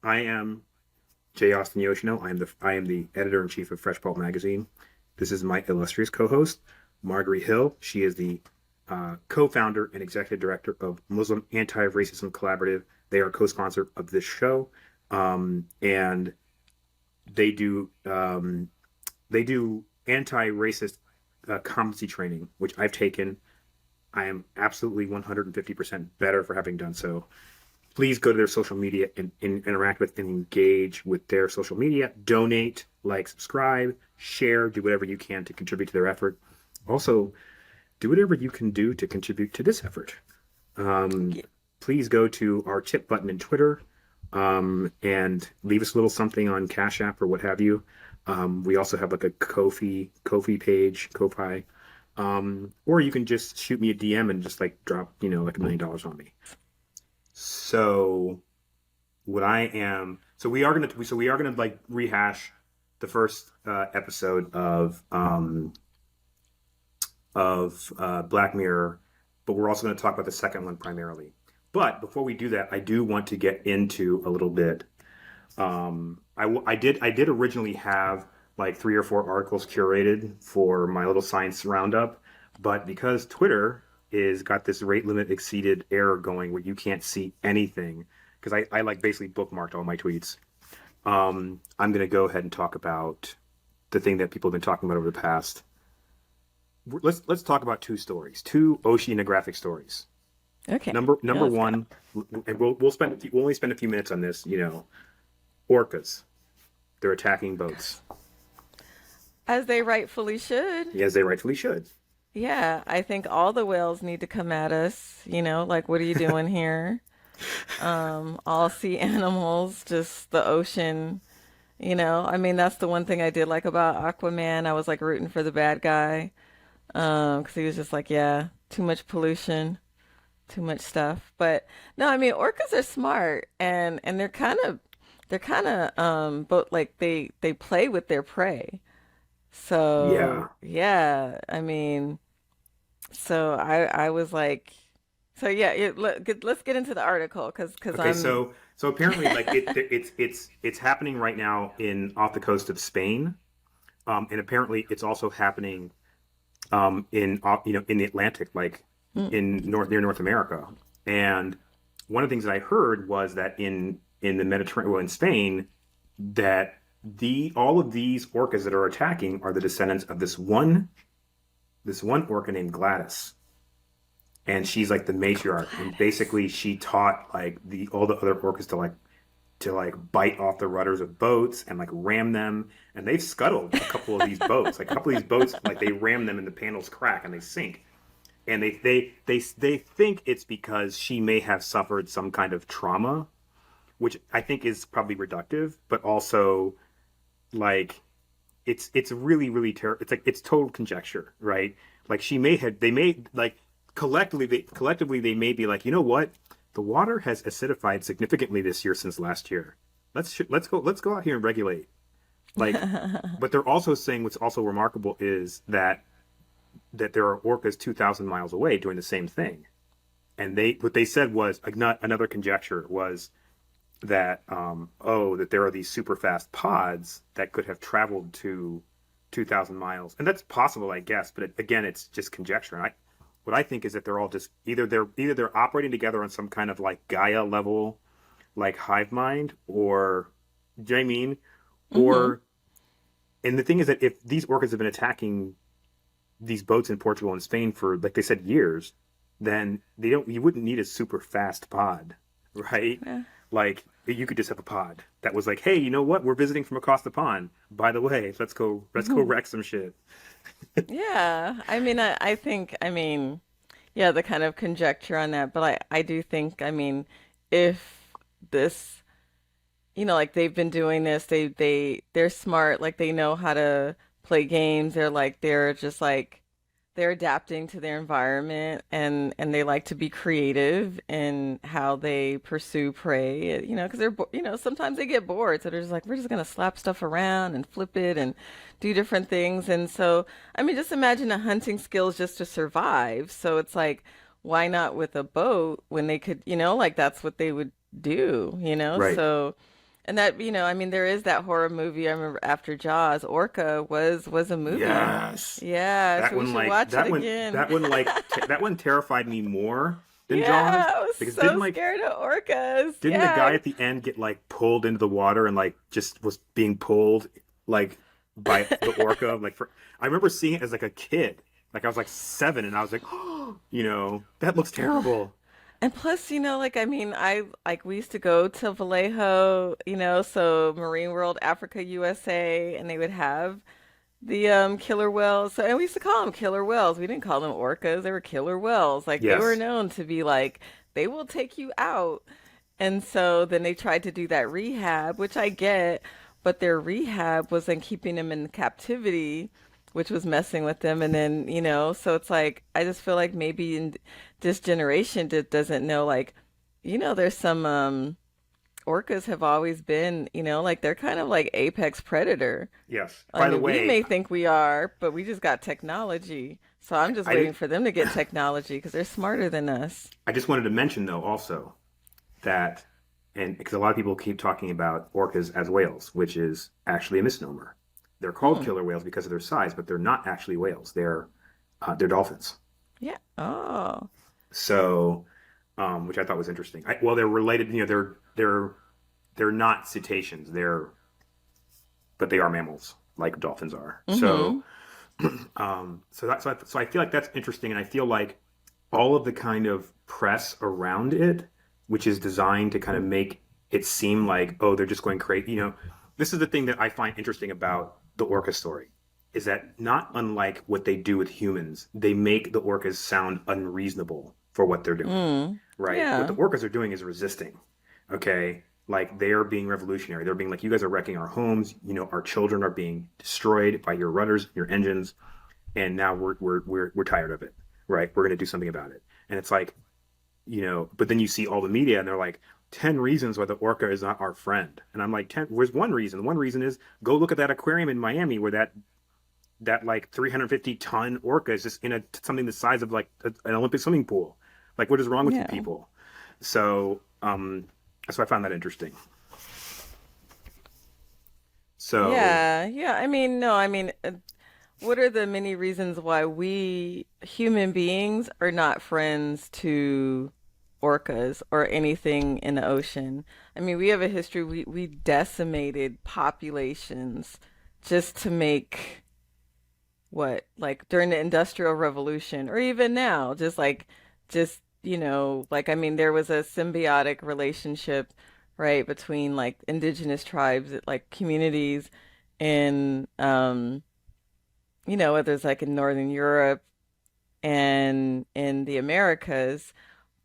I am Jay Austin Yoshino. I am the editor in chief of Fresh Pulp Magazine. This is my illustrious co-host, Marguerite Hill. She is the co-founder and executive director of Muslim Anti-Racism Collaborative. They are co-sponsor of this show, and they do anti-racist competency training, which I've taken. I am absolutely 150% better for having done so. Please go to their social media and interact with and engage with their social media. Donate, like, subscribe, share, do whatever you can to contribute to their effort. Also, do whatever you can do to contribute to this effort. Um, Yeah. Please go to our tip button in Twitter, and leave us a little something on Cash App or what have you. We also have like a Kofi page, Ko-Fi. Or you can just shoot me a DM and just like drop, like $1 million on me. So we are gonna like rehash the first episode of Black Mirror, but we're also going to talk about the second one primarily. But before we do that, I do want to get into a little bit. I did originally have like 3 or 4 articles curated for my little science roundup, but because Twitter is got this rate limit exceeded error going where you can't see anything, because I like basically bookmarked all my tweets. I'm going to go ahead and talk about the thing that people have been talking about over the past. Let's talk about two oceanographic stories. Okay. Number Yeah, let's go. one, and we'll only spend a few minutes on this. Orcas. They're attacking boats, As they rightfully should. as they rightfully should. Yeah, I think all the whales need to come at us, like what are you doing here? All sea animals, just the ocean, I mean, that's the one thing I did like about Aquaman. I was like rooting for the bad guy, 'cause he was just like, yeah, too much pollution, too much stuff. But no, I mean, orcas are smart and they're kind of but like they play with their prey. So Yeah. yeah, I mean, so I was like, so yeah, let's get into the article because Okay. I'm So apparently, like it's happening right now in off the coast of Spain, and apparently it's also happening in the Atlantic, like mm, in near North America. And one of the things that I heard was that in the Mediterranean, well, in Spain, that the all of these orcas that are attacking are the descendants of this one orca named Gladys, and she's like the matriarch, and Gladys. basically she taught like the all the other orcas to like bite off the rudders of boats and like ram them, and they've scuttled a couple of these boats. Like a couple of these boats, like they ram them and the panels crack and they sink. And they think it's because she may have suffered some kind of trauma, which I think is probably reductive, but also like it's really really terrible. It's like it's total conjecture, right? Like she may have they may like collectively they may be like, you know what, the water has acidified significantly this year since last year. Let's go out here and regulate. Like, but they're also saying what's also remarkable is that there are orcas 2,000 miles away doing the same thing. And they what they said was another conjecture was that that there are these super fast pods that could have traveled to 2,000 miles, and that's possible, I guess. But again, it's just conjecture. And what I think is that they're all just either they're operating together on some kind of like Gaia level, like hive mind, or do you know what I mean? Mm-hmm. Or and the thing is that if these orcas have been attacking these boats in Portugal and Spain for, like they said, years, then you wouldn't need a super fast pod, right? Yeah. Like you could just have a pod that was like, hey, you know what? We're visiting from across the pond. By the way, let's go Mhm. wreck some shit. Yeah. I mean, I think, I mean, yeah, the kind of conjecture on that, but I do think, I mean, if this, like they've been doing this, they're smart, like they know how to play games. They're just like they're adapting to their environment and they like to be creative in how they pursue prey, because sometimes they get bored, so they're just like, we're just gonna slap stuff around and flip it and do different things. And so, I mean, just imagine the hunting skills just to survive. So it's like, why not with a boat when they could, like that's what they would do. Right. So And that, I mean, there is that horror movie I remember after Jaws, Orca was a movie. Yes. Yeah, That so we one should like watch it again. that one terrified me more than Jaws Yeah, I was because so scared of orcas. didn't the Yeah. guy at the end get like pulled into the water and like just was being pulled like by the orca like for I remember seeing it as like a kid. Like I was like 7 and I was like, "Oh, that looks terrible." And plus, like I mean, I like we used to go to Vallejo, so Marine World, Africa, USA, and they would have the killer whales. So, and we used to call them killer whales. We didn't call them orcas. They were killer whales. Like they were Yes. known to be like they will take you out. And so then they tried to do that rehab, which I get, but their rehab was then keeping them in captivity, which was messing with them. And then, so it's like, I just feel like maybe in this generation that doesn't know, like, there's some orcas have always been, like they're kind of like apex predator. Yes. I By the mean, we way, may think we are, but we just got technology. So I'm just I waiting did for them to get technology because they're smarter than us. I just wanted to mention though also that and because a lot of people keep talking about orcas as whales, which is actually a misnomer. They're called Hmm. killer whales because of their size, but they're not actually whales. They're dolphins. Yeah. Oh. So, which I thought was interesting. Well, they're related. They're not cetaceans. But they are mammals, like dolphins are. Mm-hmm. So I feel like that's interesting, and I feel like all of the kind of press around it, which is designed to kind of make it seem like, oh, they're just going crazy. This is the thing that I find interesting about the orca story, is that not unlike what they do with humans, they make the orcas sound unreasonable for what they're doing, Mm. right? What the Yeah. orcas are doing is resisting, okay? Like they are being revolutionary. They're being like, you guys are wrecking our homes. Our children are being destroyed by your rudders, your engines, and now we're tired of it, right? We're going to do something about it. And it's like, but then you see all the media and they're like 10 reasons why the orca is not our friend. And I'm like, 10, where's one reason? One reason is go look at that aquarium in Miami where that like 350-ton orca is just in something the size of like an Olympic swimming pool. Like, what is wrong with you Yeah. people? So, so I found that interesting. So, Yeah. Yeah. I mean, no, I mean, what are the many reasons why we human beings are not friends to orcas or anything in the ocean? I mean, we have a history, we decimated populations just to make what, like during the Industrial Revolution or even now, just, like, I mean, there was a symbiotic relationship, right, between like indigenous tribes, like communities in, whether it's like in Northern Europe and in the Americas,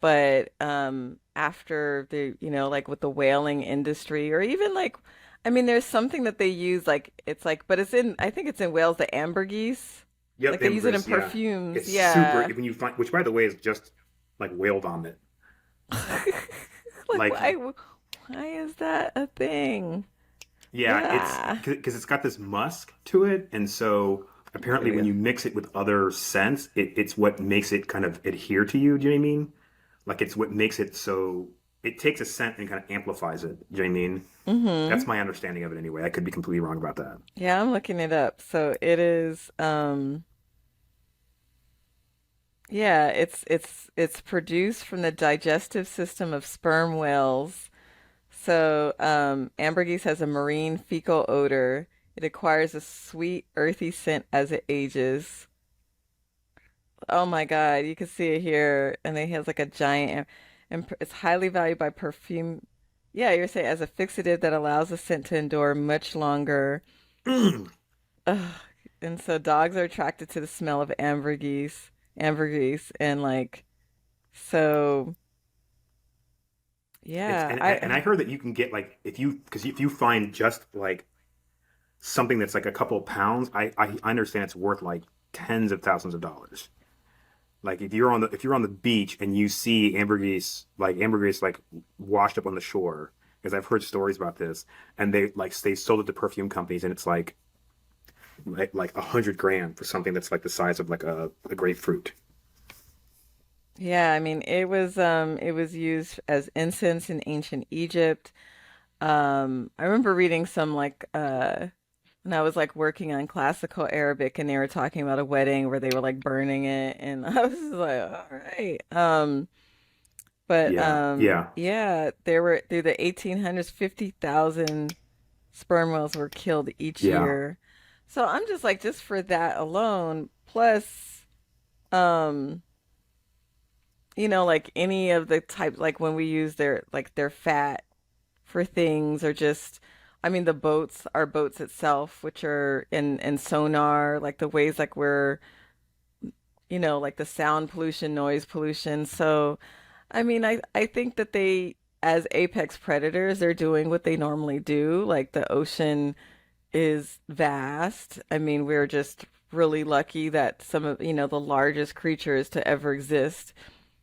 but after the, like with the whaling industry or even like, I mean, there's something that they use, like it's like, but it's in, I think it's in Wales, the ambergris, yep, like they use it in ambergris, yeah. perfumes. It's super, Yeah. when you find, which by the way is just like whale vomit. Like Like, why is that a thing? yeah, it's Yeah. because it's got this musk to it, and so apparently when you mix it with other scents, it's what makes it kind of adhere to you. Do you know what I mean? Like it's what makes it so it takes a scent and kind of amplifies it. Do you know what I mean? Mm-hmm. That's my understanding of it anyway. I could be completely wrong about that. Yeah, I'm looking it up. So it is yeah, it's produced from the digestive system of sperm whales. So ambergris has a marine fecal odor. It acquires a sweet, earthy scent as it ages. Oh my God, you can see it here, and it has like a giant, and it's highly valued by perfume. Yeah, you're saying as a fixative that allows the scent to endure much longer. Ugh. And so dogs are attracted to the smell of ambergris, and like so. It's Yeah, and I heard that you can get like if you find just like something that's like a couple of pounds, I understand it's worth like tens of thousands of dollars. Like if you're on the beach and you see ambergris like washed up on the shore, because I've heard stories about this, and they sold it to perfume companies, and it's like 100 grand for something that's like the size of like a grapefruit. yeah. I mean, it was used as incense in ancient Egypt. I remember reading some like when I was like working on classical Arabic and they were talking about a wedding where they were like burning it and I was just like, all right. But Yeah, yeah, yeah, there were through the 1800s, 50,000 sperm whales were killed each yeah, year. So I'm just like, just for that alone, plus, um, like any of the types, like when we use their fat for things, or just, I mean, the boats, our boats itself, which are in sonar, like the ways like we're, like the sound pollution, noise pollution. So, I mean, I think that they, as apex predators, they're doing what they normally do. Like the ocean is vast. I mean, we're just really lucky that some of, the largest creatures to ever exist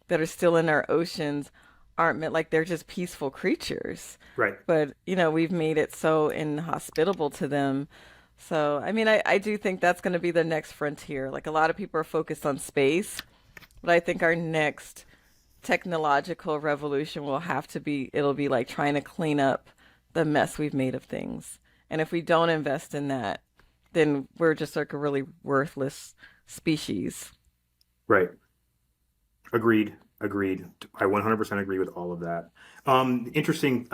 that are still in our oceans aren't meant like they're just peaceful creatures. right. But, we've made it so inhospitable to them. So, I mean, I do think that's going to be the next frontier. Like a lot of people are focused on space, but I think our next technological revolution will have to be, it'll be like trying to clean up the mess we've made of things. And if we don't invest in that, then we're just like a really worthless species. Right. Agreed. Agreed. I 100% agree with all of that. Interesting.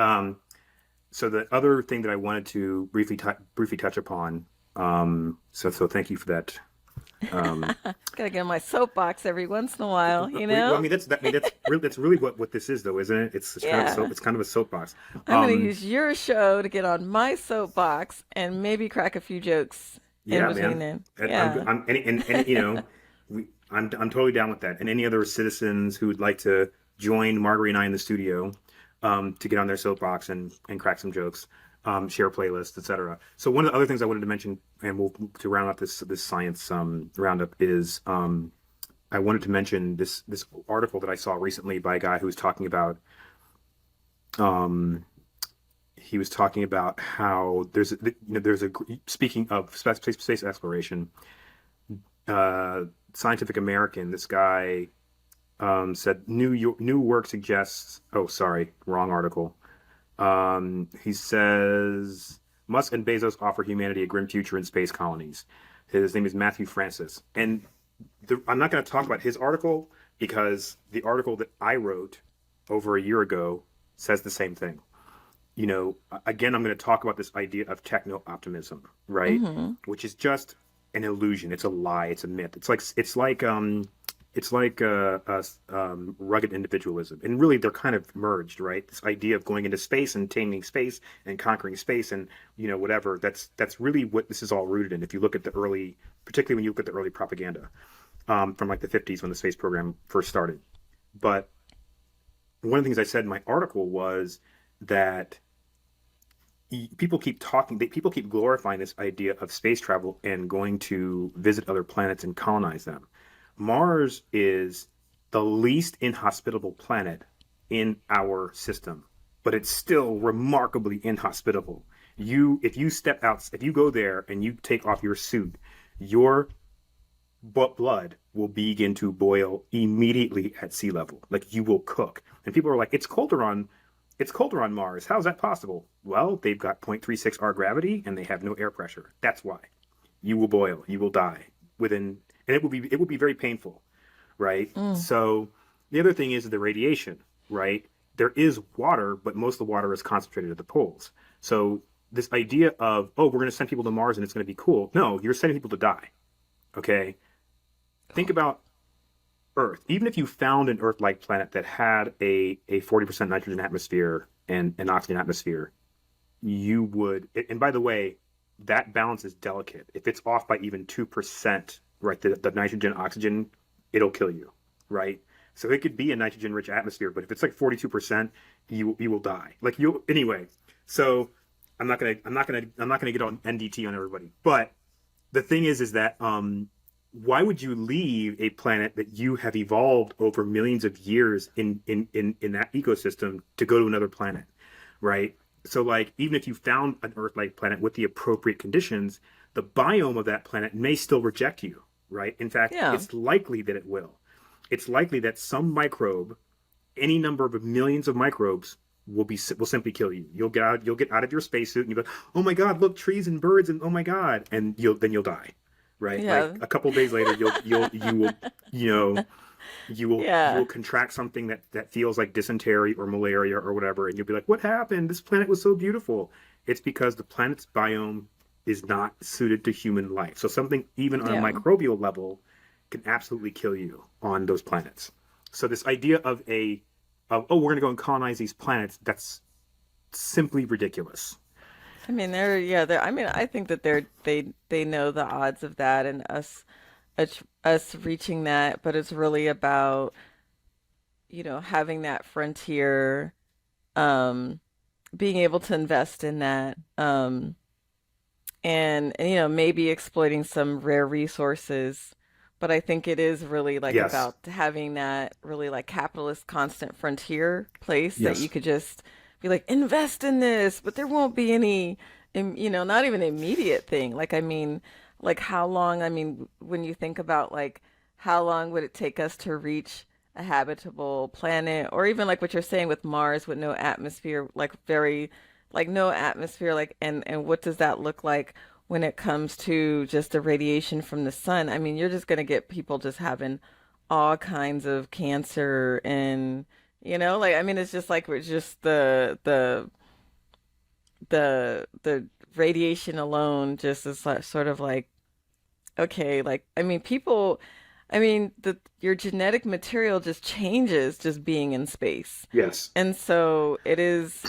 So the other thing that I wanted to briefly touch upon. So thank you for that. Um, Gotta get on my soapbox every once in a while, you well, I know? mean that's really what this is, though, isn't it? It's kind of Yeah. it's kind of a soapbox. I'm gonna Um, use your show to get on my soapbox and maybe crack a few jokes in yeah, between man. then. And Yeah. and I'm totally down with that. And any other citizens who would like to join Marguerite and I in the studio, to get on their soapbox and crack some jokes, share playlists, etc. So one of the other things I wanted to mention, and we'll to round out this science roundup, is I wanted to mention this article that I saw recently by a guy who was talking about um, he was talking about how there's a speaking of space exploration, Scientific American, this guy said new work suggests. Oh, sorry, wrong article. He says Musk and Bezos offer humanity a grim future in space colonies. His name is Matthew Francis, and I'm not going to talk about his article because the article that I wrote over a year ago says the same thing. Again, I'm going to talk about this idea of techno optimism, right? Hmm. Which is just an illusion. It's a lie. It's a myth. It's like rugged individualism, and really they're kind of merged, right? This idea of going into space and taming space and conquering space, and whatever. That's really what this is all rooted in. If you look at the early, particularly when you look at the early propaganda, from like the 50s when the space program first started. But one of the things I said in my article was that people keep glorifying this idea of space travel and going to visit other planets and colonize them. Mars is the least inhospitable planet in our system, but it's still remarkably inhospitable. If you go there and you take off your suit, your blood will begin to boil immediately at sea level. Like you will cook. And people are like, it's colder on Mars. How's that possible? Well, they've got 0.36 R gravity and they have no air pressure. That's why. You will boil. You will die within, and it will be very painful, right? Mm. So the other thing is the radiation, right? There is water, but most of the water is concentrated at the poles. So this idea of, oh, we're going to send people to Mars and it's going to be cool. No, you're sending people to die. Okay. Think about Earth. Even if you found an Earth-like planet that had a 40% nitrogen atmosphere and an oxygen atmosphere, you would. And by the way, that balance is delicate. If it's off by even 2%, right, the nitrogen oxygen, it'll kill you, right? So it could be a nitrogen-rich atmosphere, but if it's like 42%, you will die. Like you anyway. So I'm not gonna get on NDT on everybody. But the thing is that why would you leave a planet that you have evolved over millions of years in that ecosystem to go to another planet, right? So like even if you found an Earth-like planet with the appropriate conditions, the biome of that planet may still reject you, right? In fact, Yeah. it's likely that it will. It's likely that some microbe, any number of millions of microbes, will simply kill you. You'll get out of your spacesuit and you'll be like, oh my god, look, trees and birds, and oh my god, and you'll die, right? Like Yeah. a couple days later, you will you know you will Yeah. contract something that feels like dysentery or malaria or whatever, and you'll be like, what happened? This planet was so beautiful. It's because the planet's biome is not suited to human life. So something even on a Yeah. microbial level can absolutely kill you on those planets. So this idea of oh, we're going to go and colonize these planets, that's simply ridiculous. I mean, I mean, I think that they know the odds of that and us reaching that, but it's really about, having that frontier, um, being able to invest in that, and maybe exploiting some rare resources. But I think it is really like Yes. about having that really like capitalist constant frontier place that you Yes. could just be like, invest in this, but there won't be any, not even immediate thing. Like, I mean, like how long, I mean, when you think about like how long would it take us to reach a habitable planet, or even like what you're saying with Mars with no atmosphere, like very, like no atmosphere, like, and what does that look like when it comes to just the radiation from the sun? I mean, you're just gonna get people just having all kinds of cancer and, like, I mean, it's just like it's just the radiation alone just is like, sort of like, okay, like, I mean, people, I mean, your genetic material just changes just being in space. Yes. And so it is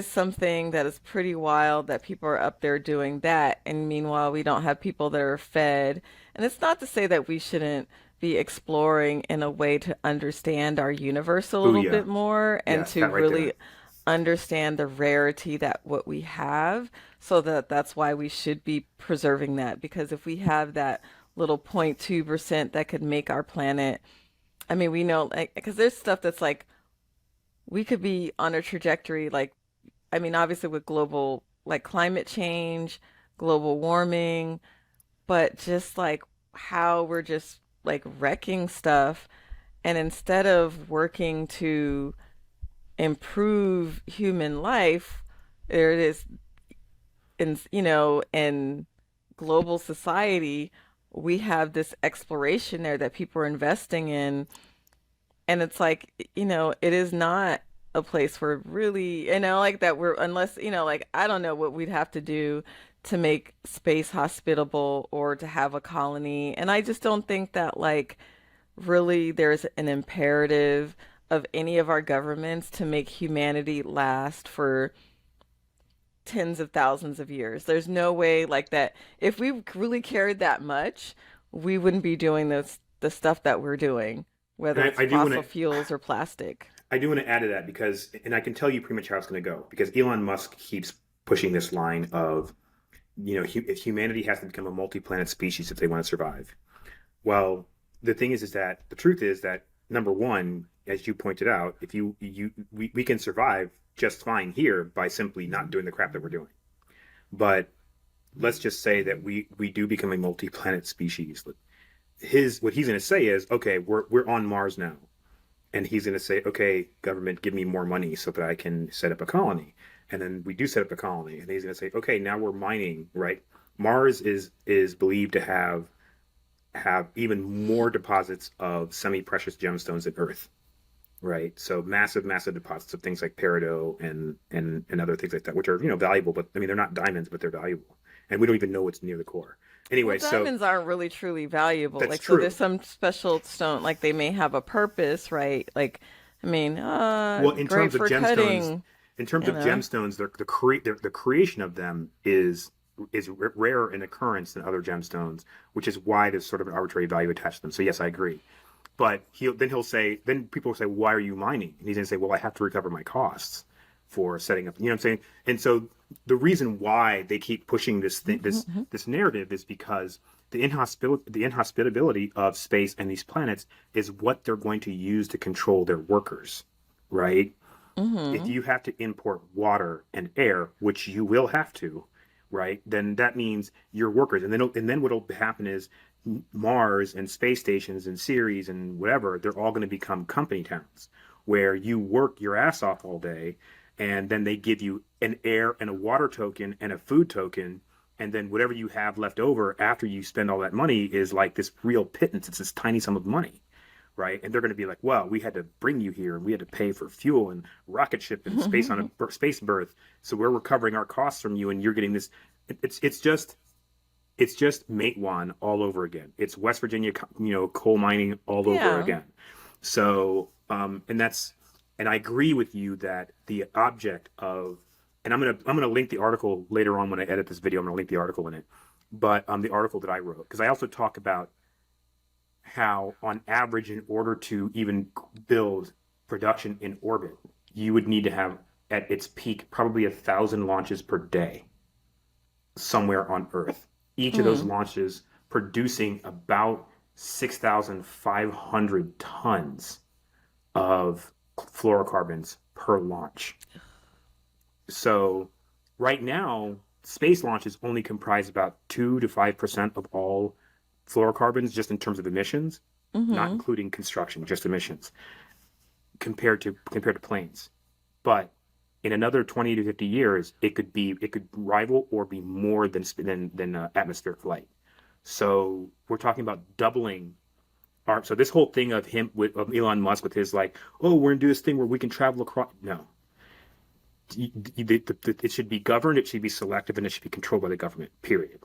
something that is pretty wild that people are up there doing that. And meanwhile, we don't have people that are fed. And it's not to say that we shouldn't be exploring in a way to understand our universe a Oh little yeah. bit more and Yes, to that right there. really understand the rarity that what we have, so that's why we should be preserving that. Because if we have that little 0.2% that could make our planet, I mean, we know, like, because there's stuff that's like we could be on a trajectory like, I mean, obviously with global like climate change, global warming, but just like how we're just like wrecking stuff. And instead of working to improve human life, there it is in global society, we have this exploration there that people are investing in, and it's like, it is not a place where really, like that we're, unless, like, I don't know what we'd have to do to make space hospitable or to have a colony. And I just don't think that like really there's an imperative of any of our governments to make humanity last for tens of thousands of years. There's no way like that. If we really cared that much, we wouldn't be doing the stuff that we're doing, And whether it's I do want fossil to fuels or plastic. I do want to add to that because, and I can tell you pretty much how it's going to go because Elon Musk keeps pushing this line of, if humanity has to become a multi-planet species if they want to survive. Well, the thing is that the truth is that number one, as you pointed out, if we can survive just fine here by simply not doing the crap that we're doing. But let's just say that we do become a multi-planet species. His what he's going to say is, okay, we're on Mars now, and he's going to say, okay, government, give me more money so that I can set up a colony. And then we do set up a colony, and he's going to say, okay, now we're mining, right? Mars is believed to have even more deposits of semi-precious gemstones than Earth, right? So massive, massive deposits of things like peridot and other things like that, which are valuable, but I mean they're not diamonds, but they're valuable, and we don't even know what's near the core. Well, Anyway, so diamonds aren't really truly valuable. that's Like, so true. there's some special stone, like they may have a purpose, right? Like, I mean, Well, in great terms of for gemstones, cutting, in terms you of know. gemstones, the creation of them is rarer in occurrence than other gemstones, which is why there's sort of an arbitrary value attached to them. So yes, I agree. But then people will say, why are you mining? And he's going to say, well, I have to recover my costs for setting up. You know what I'm saying? And so the reason why they keep pushing this narrative is because the inhospitability of space and these planets is what they're going to use to control their workers, right? If Hmm. you have to import water and air, which you will have to, right? Then that means your workers, and then what'll happen is Mars and space stations and Ceres and whatever, they're all going to become company towns. where you work your ass off all day, and then they give you an air and a water token and a food token, and then whatever you have left over after you spend all that money is like this real pittance. It's this tiny sum of money, right? And they're going to be like, well, we had to bring you here and we had to pay for fuel and rocket ship and space on a space berth, so we're recovering our costs from you, and you're getting this. It's just Matewan all over again. It's West Virginia, coal mining all over Yeah. again. So, and I agree with you that the object of, and I'm gonna link the article later on when I edit this video. I'm gonna link the article in it, but the article that I wrote, because I also talk about how, on average, in order to even build production in orbit, you would need to have at its peak probably 1,000 launches per day somewhere on Earth. Each of those Mm. launches producing about 6,500 tons of fluorocarbons per launch. So right now, space launches only comprise about 2 to 5% of all fluorocarbons, just in terms of emissions, not Hmm. including construction, just emissions, compared to planes. But in another 20 to 50 years, it could rival or be more than atmospheric flight. So we're talking about doubling our. So this whole thing of Elon Musk with his like, oh, we're gonna do this thing where we can travel across. No, it should be governed. It should be selective, and it should be controlled by the government. Period.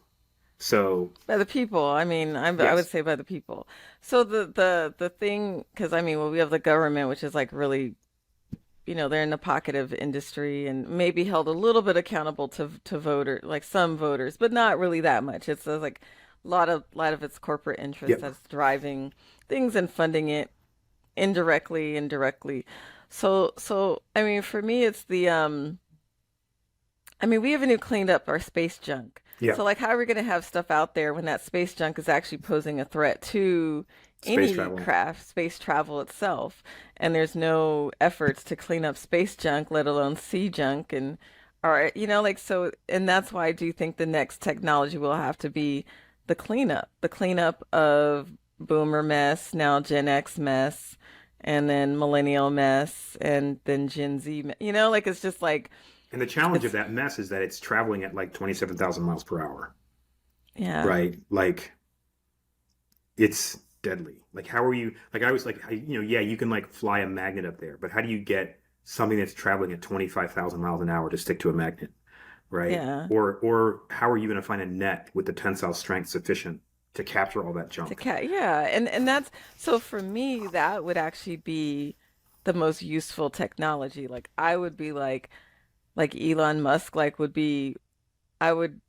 So By the people. I mean, I would yes, say by the people. So the thing, because I mean, well, we have the government, which is like really, they're in the pocket of industry and maybe held a little bit accountable to voter, like some voters, but not really that much. It's like a lot of its corporate interest yep. that's driving things and funding it indirectly and directly. So I mean, for me, it's I mean, we haven't even cleaned up our space junk. Yeah, So, like, how are we going to have stuff out there when that space junk is actually posing a threat to space any travel. craft, space travel itself? And there's no efforts to clean up space junk, let alone sea junk. And, or, like, so, and that's why I do think the next technology will have to be the cleanup of boomer mess, now Gen X mess, and then millennial mess, and then Gen Z, like, it's just like, And the challenge of it's, that mess is that it's traveling at like 27,000 miles per hour, yeah. right? Like it's deadly. Like how are you? Like I was like, yeah, you can like fly a magnet up there, but how do you get something that's traveling at 25,000 miles an hour to stick to a magnet, right? Yeah. Or how are you going to find a net with the tensile strength sufficient to capture all that To junk? cat, yeah. And that's so for me, that would actually be the most useful technology. Like I would be like Elon Musk like would be I would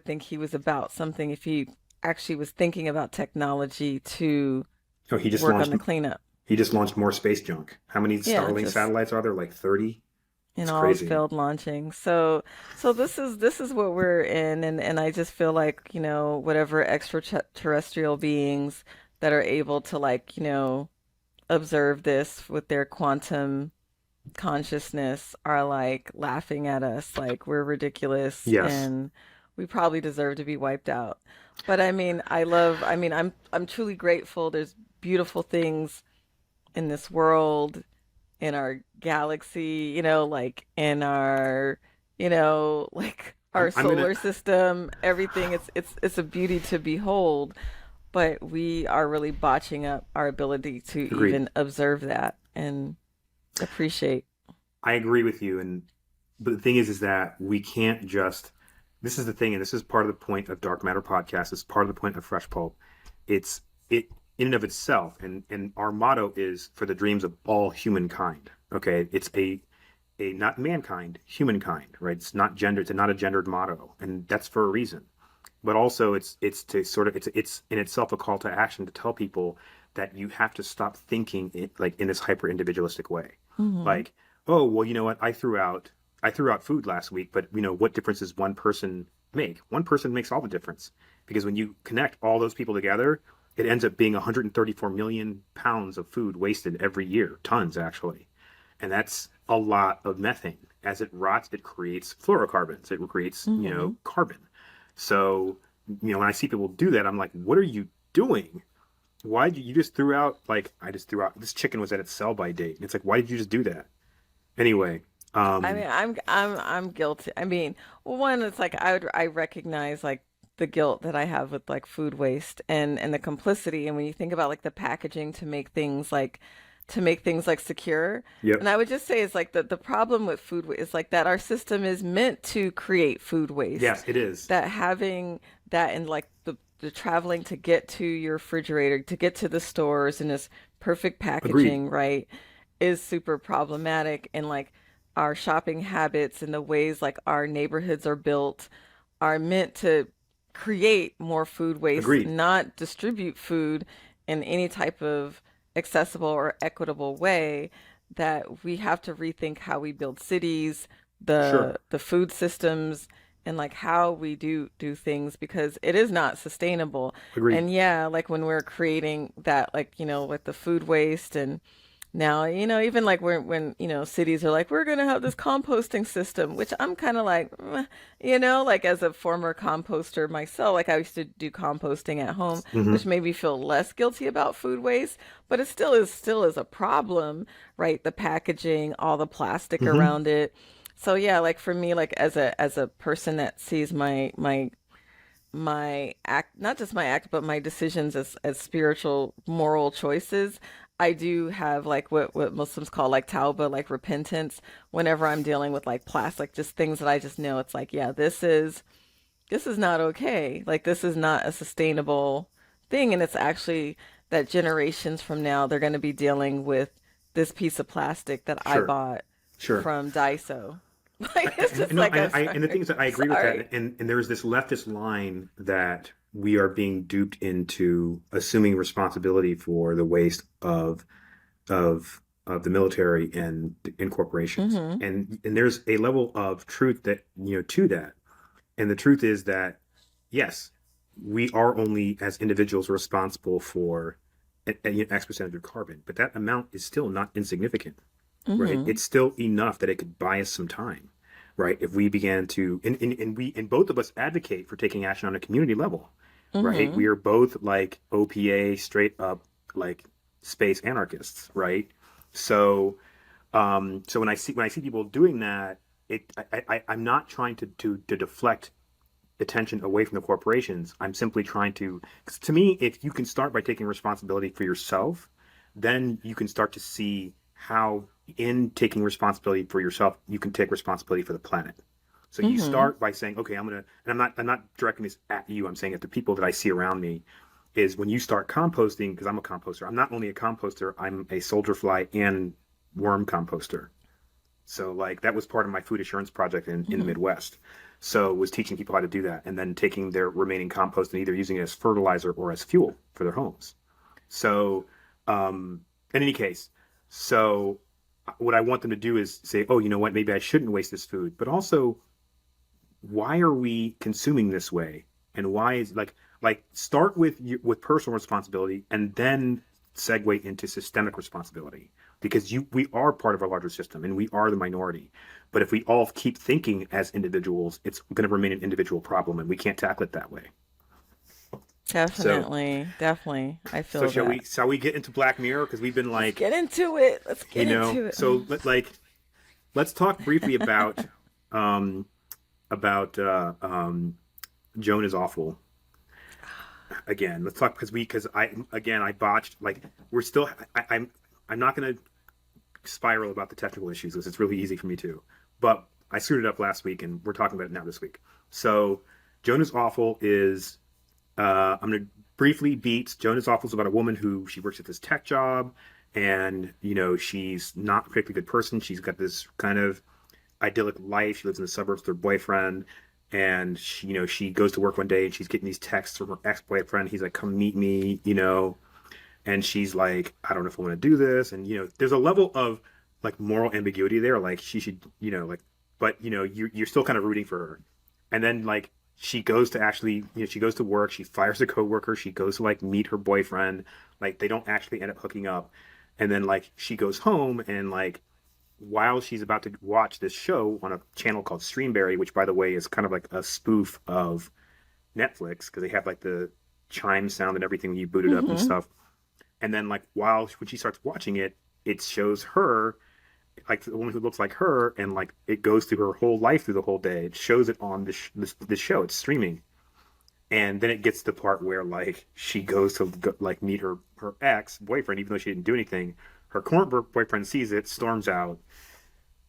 think he was about something if he actually was thinking about technology to Oh, he just work on launched the cleanup. he just launched more space junk. How many Yeah, Starlink just satellites are there? Like 30? in It's all his crazy. failed launching. So this is what we're in, and I just feel like, whatever extraterrestrial beings that are able to like, observe this with their quantum consciousness are like laughing at us like we're ridiculous Yes. and we probably deserve to be wiped out. But I mean, I'm truly grateful. There's beautiful things in this world, in our galaxy, like in our, like our I'm gonna solar system, everything. It's a beauty to behold, but we are really botching up our ability to Agreed. even observe that and appreciate. I agree with you, and but the thing is that we can't just. This is the thing, and this is part of the point of Dark Matter podcast. It's part of the point of Fresh Pulp. It's it in and of itself, and our motto is for the dreams of all humankind. Okay, it's a not mankind, humankind, right? It's not gender. It's not a gendered motto, and that's for a reason. But also, it's to sort of it's in itself a call to action to tell people that you have to stop thinking like in this hyper individualistic way, Hmm. like, oh well, you know what, I threw out food last week, but what difference does one person make? One person makes all the difference, because when you connect all those people together, it ends up being 134 million pounds of food wasted every year, tons actually, and that's a lot of methane. As it rots, it creates fluorocarbons. It creates carbon. So when I see people do that, I'm like, what are you doing? why did you just threw out like I just threw out this chicken was at its sell by date. And it's like why did you just do that? Anyway, I mean, I'm guilty. I mean, one, it's like I recognize like the guilt that I have with like food waste and the complicity. And when you think about like the packaging to make things like secure, yep, and I would just say it's like the problem with food is like that our system is meant to create food waste. yes, it is. That having that and like the traveling to get to your refrigerator, to get to the stores and this perfect Agreed. packaging, right, is super problematic. And like our shopping habits and the ways like our neighborhoods are built are meant to create more food waste, Agreed. not distribute food in any type of accessible or equitable way. That we have to rethink how we build cities, Sure. the food systems, and like how we do things because it is not sustainable. Agreed. And yeah, like when we're creating that, like, with the food waste and now, even like when, cities are like, we're going to have this composting system, which I'm kind of like, like as a former composter myself, like I used to do composting at home, Hmm. which made me feel less guilty about food waste, but it still is a problem, right? The packaging, all the plastic Hmm. around it. So yeah, like for me, like as a person that sees my act, not just my act but my decisions as spiritual moral choices, I do have like what Muslims call like tauba, like repentance, whenever I'm dealing with like plastic, just things that I just know it's like, yeah, this is not okay, like this is not a sustainable thing. And it's actually that generations from now they're going to be dealing with this piece of plastic that I Sure. bought Sure. from Daiso. Like it's just No, like, I'm and the thing sorry. is that I agree with Sorry. that, and there's this leftist line that we are being duped into assuming responsibility for the waste of the military and in corporations, Mm-hmm. and there's a level of truth that to that, and the truth is that yes, we are only as individuals responsible for X percentage of carbon, but that amount is still not insignificant, right? Mm-hmm. It's still enough that it could buy us some time, right? If we began to, and both of us advocate for taking action on a community level, right? Mm-hmm. We are both like OPA, straight up like space anarchists, right? So, so when I see people doing that, I'm not trying to deflect attention away from the corporations. I'm simply trying to, 'cause to me, if you can start by taking responsibility for yourself, then you can start to see how, in taking responsibility for yourself, you can take responsibility for the planet. So you Mm-hmm. start by saying, okay, I'm gonna, and I'm not directing this at you. I'm saying at the people that I see around me. Is when you start composting, because I'm a composter. I'm not only a composter, I'm a soldier fly and worm composter. So like that was part of my food assurance project in the Mm-hmm. Midwest. So was teaching people how to do that and then taking their remaining compost and either using it as fertilizer or as fuel for their homes. So in any case, so what I want them to do is say, oh, you know what, maybe I shouldn't waste this food, but also why are we consuming this way? And why is like start with personal responsibility and then segue into systemic responsibility because we are part of a larger system and we are the minority. But if we all keep thinking as individuals, it's going to remain an individual problem and we can't tackle it that way. So Definitely, definitely. I so feel that. shall we get into Black Mirror because we've been Let's like, get into it. Let's get into it. so let's talk briefly um about Joan is awful again. Let's talk because I botched like we're still I'm not gonna spiral about the technical issues because it's really easy for me to, but I screwed it up last week and we're talking about it now this week. So Joan is awful is I'm gonna briefly beat Joan is awful is about a woman who she works at this tech job and she's not a particularly good person. She's got this kind of idyllic life. She lives in the suburbs with her boyfriend, and she goes to work one day and she's getting these texts from her ex boyfriend. He's like, "Come meet me," and she's like, "I don't know if I want to do this." And there's a level of like moral ambiguity there. Like she should, like, but you're still kind of rooting for her. And then like she goes to actually, she goes to work. She fires a coworker. She goes to like meet her boyfriend. Like they don't actually end up hooking up. And then like she goes home and like while she's about to watch this show on a channel called Streamberry, which by the way is kind of like a spoof of Netflix because they have like the chime sound and everything when you boot it up and Mm-hmm. stuff. And then like while when she starts watching it, it shows her like the woman who looks like her, and like it goes through her whole life through the whole day. It shows it on this show. It's streaming, and then it gets to the part where like she goes to like meet her ex boyfriend, even though she didn't do anything. Her current boyfriend sees it, storms out,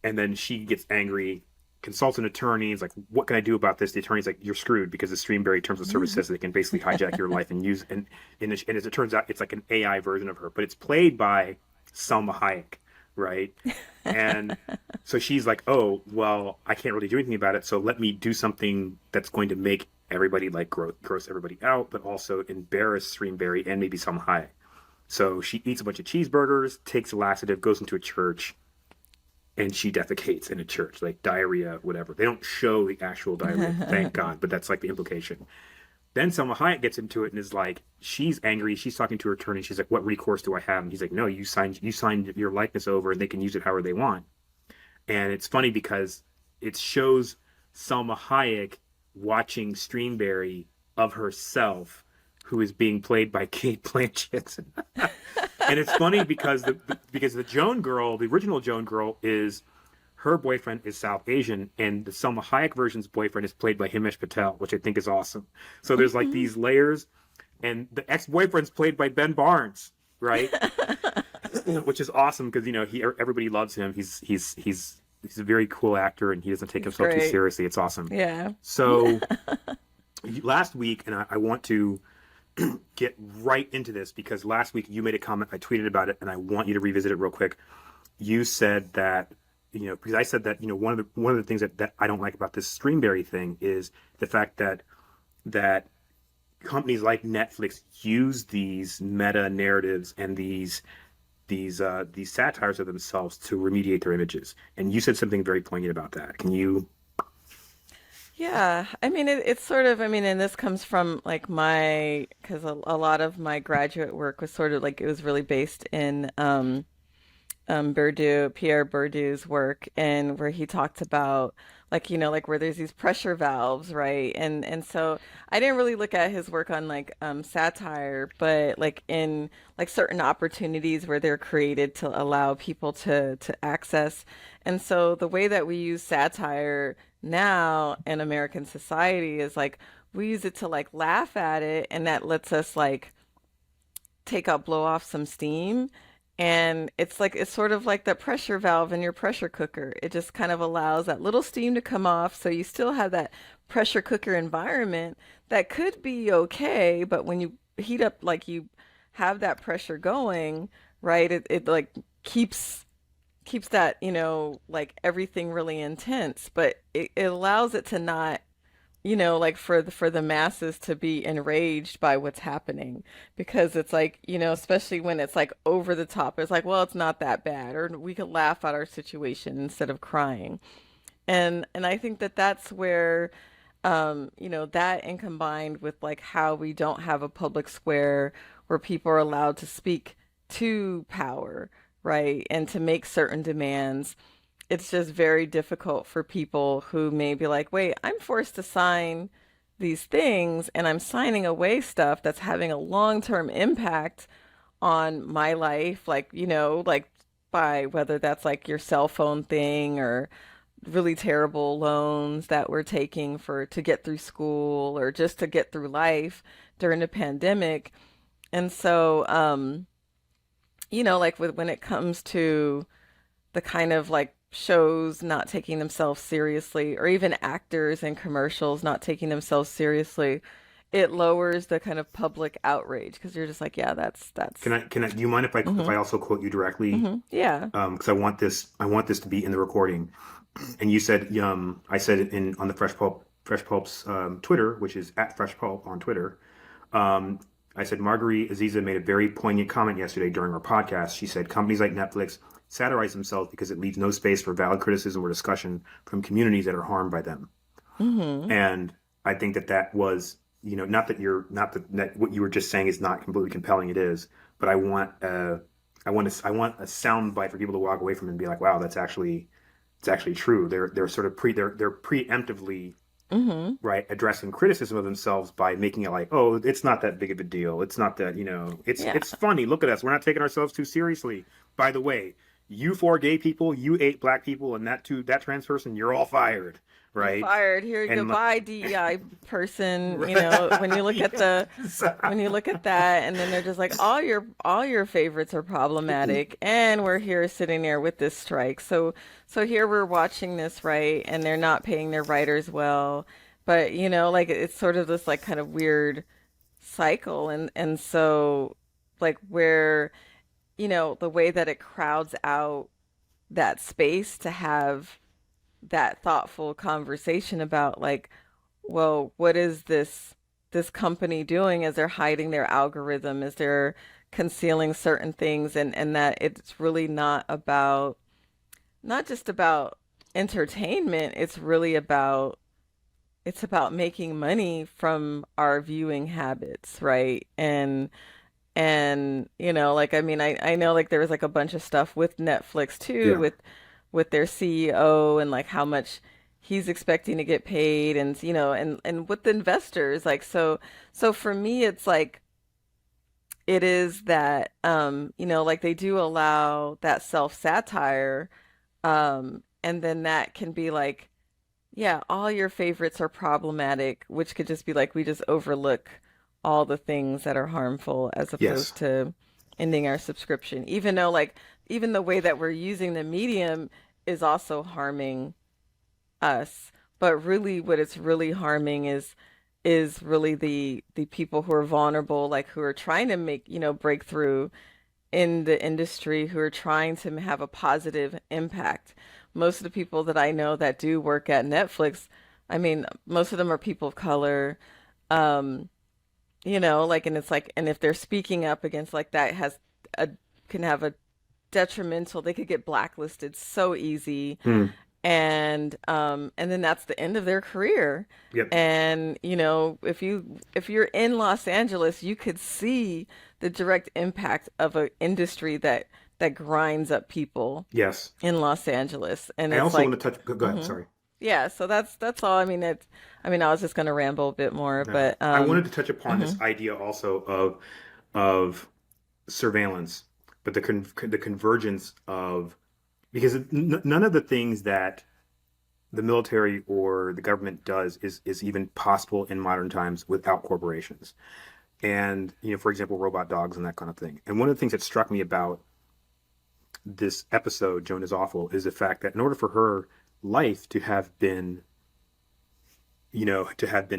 and then she gets angry, consults an attorney. Is like, what can I do about this? The attorney's like, you're screwed because the Streamberry terms of service says they can basically hijack your life and use and as it turns out, it's like an AI version of her, but it's played by Selma Hayek, right? And so she's like, oh well, I can't really do anything about it, so let me do something that's going to make everybody like gross everybody out, but also embarrass Streamberry and maybe Selma Hayek. So she eats a bunch of cheeseburgers, takes a laxative, goes into a church, and she defecates in a church, like diarrhea, whatever. They don't show the actual diarrhea, thank God, but that's like the implication. Then Selma Hayek gets into it and is like, she's angry. She's talking to her attorney. She's like, "What recourse do I have?" And he's like, "No, you signed your likeness over, and they can use it however they want." And it's funny because it shows Selma Hayek watching Streamberry of herself, who is being played by Kate Blanchett. And it's funny because the Joan girl, the original Joan girl, is her boyfriend is South Asian, and the Selma Hayek version's boyfriend is played by Himesh Patel, which I think is awesome. So there's like Mhm. these layers, and the ex-boyfriend's played by Ben Barnes, right? Which is awesome because he everybody loves him. He's a very cool actor, and he doesn't take He's himself too great. seriously. It's awesome. Yeah. So last week, and I want to get right into this because last week you made a comment, I tweeted about it, and I want you to revisit it real quick. You said that because I said that one of the things that I don't like about this Streamberry thing is the fact that companies like Netflix use these meta narratives and these satires of themselves to remediate their images. And you said something very poignant about that. Can you? Yeah, I mean it's sort of, I mean, and this comes from like because a lot of my graduate work was sort of like it was really based in Pierre Bourdieu's work, and where he talked about like like where there's these pressure valves, right? And so I didn't really look at his work on like satire, but like in like certain opportunities where they're created to allow people to access. And so the way that we use satire now in American society is like we use it to like laugh at it, and that lets us like blow off some steam. And it's like, it's sort of like that pressure valve in your pressure cooker. It just kind of allows that little steam to come off. So you still have that pressure cooker environment that could be okay. But when you heat up, like you have that pressure going, right? It like keeps that, like everything really intense, but it allows it to not like for the masses to be enraged by what's happening, because it's like, especially when it's like over the top. It's like, well, it's not that bad, or we could laugh at our situation instead of crying. And I think that that's where that, and combined with like how we don't have a public square where people are allowed to speak to power, right? And to make certain demands, it's just very difficult for people who may be like, wait, I'm forced to sign these things, and I'm signing away stuff that's having a long-term impact on my life, like, like by whether that's like your cell phone thing, or really terrible loans that we're taking for to get through school, or just to get through life during the pandemic. And so, like when it comes to the kind of like shows not taking themselves seriously, or even actors in commercials not taking themselves seriously, it lowers the kind of public outrage, because you're just like, yeah, Can that's I? Do you mind if I hmm also quote you directly? yeah. Because I want this to be in the recording. And you said, I said it in on the Fresh Pulp's Twitter, which is at Fresh Pulp on Twitter. Um, I said Marguerite Aziza made a very poignant comment yesterday during our podcast. She said companies like Netflix satirize themselves because it leaves no space for valid criticism or discussion from communities that are harmed by them. hmm And I think that was, not that what you were just saying is not completely compelling. It is, but I want a sound bite for people to walk away from and be like, wow, it's actually true. They're sort of they're preemptively Mm-hmm. right, addressing criticism of themselves by making it like, oh, it's not that big of a deal. It's not that, Yeah. it's funny. Look at us. We're not taking ourselves too seriously. By the way, you four gay people, you eight black people, and that trans person, you're all fired, You're right? fired. Here, And goodbye, DEI person. You know, when you look at the yes. when you look at that, and then they're just like, all your favorites are problematic, and we're here sitting there with this strike. So here we're watching this, right, and they're not paying their writers well, but like it's sort of this like kind of weird cycle, and so like where the way that it crowds out that space to have that thoughtful conversation about like, well, what is this company doing? As they're hiding their algorithm? Is they're concealing certain things? And that it's really not just about entertainment. It's about making money from our viewing habits, right? And like I mean, I know like there was like a bunch of stuff with Netflix too, Yeah. with their CEO and like how much he's expecting to get paid, and and with the investors, like so for me it's like it is that like they do allow that self-satire, and then that can be like, yeah, all your favorites are problematic, which could just be like we just overlook all the things that are harmful as Yes. opposed to ending our subscription, even though like even the way that we're using the medium is also harming us. But really what it's really harming is really the people who are vulnerable, like who are trying to make, break through in the industry, who are trying to have a positive impact. Most of the people that I know that do work at Netflix, I mean, most of them are people of color. Um, like, and it's like, and if they're speaking up against like that has a can have a detrimental, they could get blacklisted so easy, Hmm. and then that's the end of their career. Yep. And if you're in Los Angeles, you could see the direct impact of an industry that grinds up people Yes. in Los Angeles. And I it's also want like, to touch. Go ahead. mhm. Sorry. Yeah, so that's all. I mean, I was just gonna ramble a bit more, No. but I wanted to touch upon this mhm, idea also of surveillance, but the convergence of because none of the things that the military or the government does is even possible in modern times without corporations. And for example, robot dogs and that kind of thing. And one of the things that struck me about this episode, Joan is Awful, is the fact that in order for her life to have been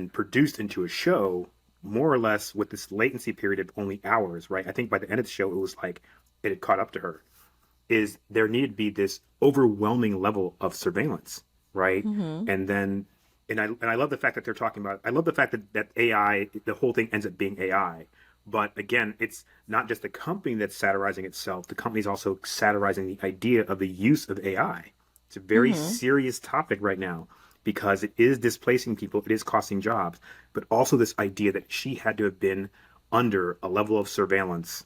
produced into a show more or less with this latency period of only hours, right? I think by the end of the show, it was like it had caught up to her. Is there needed to be this overwhelming level of surveillance, right? mhm, And then, and I love the fact that they're talking about. I love the fact that AI, the whole thing ends up being AI. But again, it's not just the company that's satirizing itself. The company's also satirizing the idea of the use of AI. It's a very mhm, serious topic right now because it is displacing people, it is costing jobs, but also this idea that she had to have been under a level of surveillance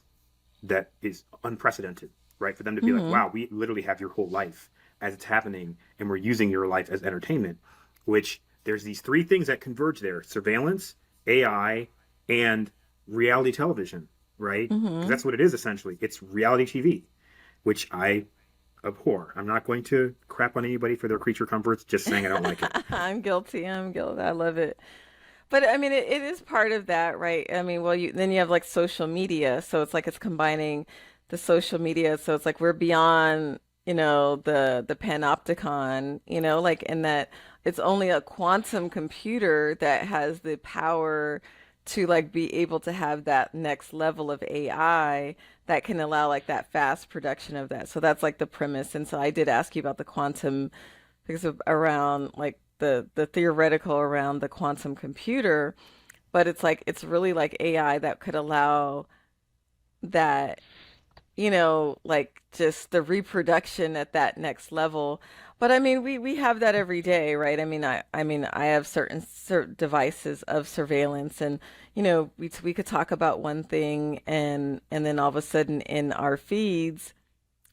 that is unprecedented, right? For them to be like, mhm, wow, we literally have your whole life as it's happening, and we're using your life as entertainment, which there's these three things that converge there: surveillance, AI, and reality television, right? Because mhm. that's what it is essentially. It's reality TV, which I abhor. I'm not going to crap on anybody for their creature comforts, just saying I don't like it. I'm guilty. I'm guilty. I love it. But I mean, it is part of that, right? I mean, well, then you have like social media, so it's like it's combining the social media. So it's like we're beyond, the panopticon, like in that it's only a quantum computer that has the power to like be able to have that next level of AI that can allow like that fast production of that. So that's like the premise. And so I did ask you about the quantum because of around like the theoretical around the quantum computer, but it's like it's really like AI that could allow that, like just the reproduction at that next level. But I mean, we have that every day, right? I mean, I have certain devices of surveillance, and we could talk about one thing, and then all of a sudden in our feeds,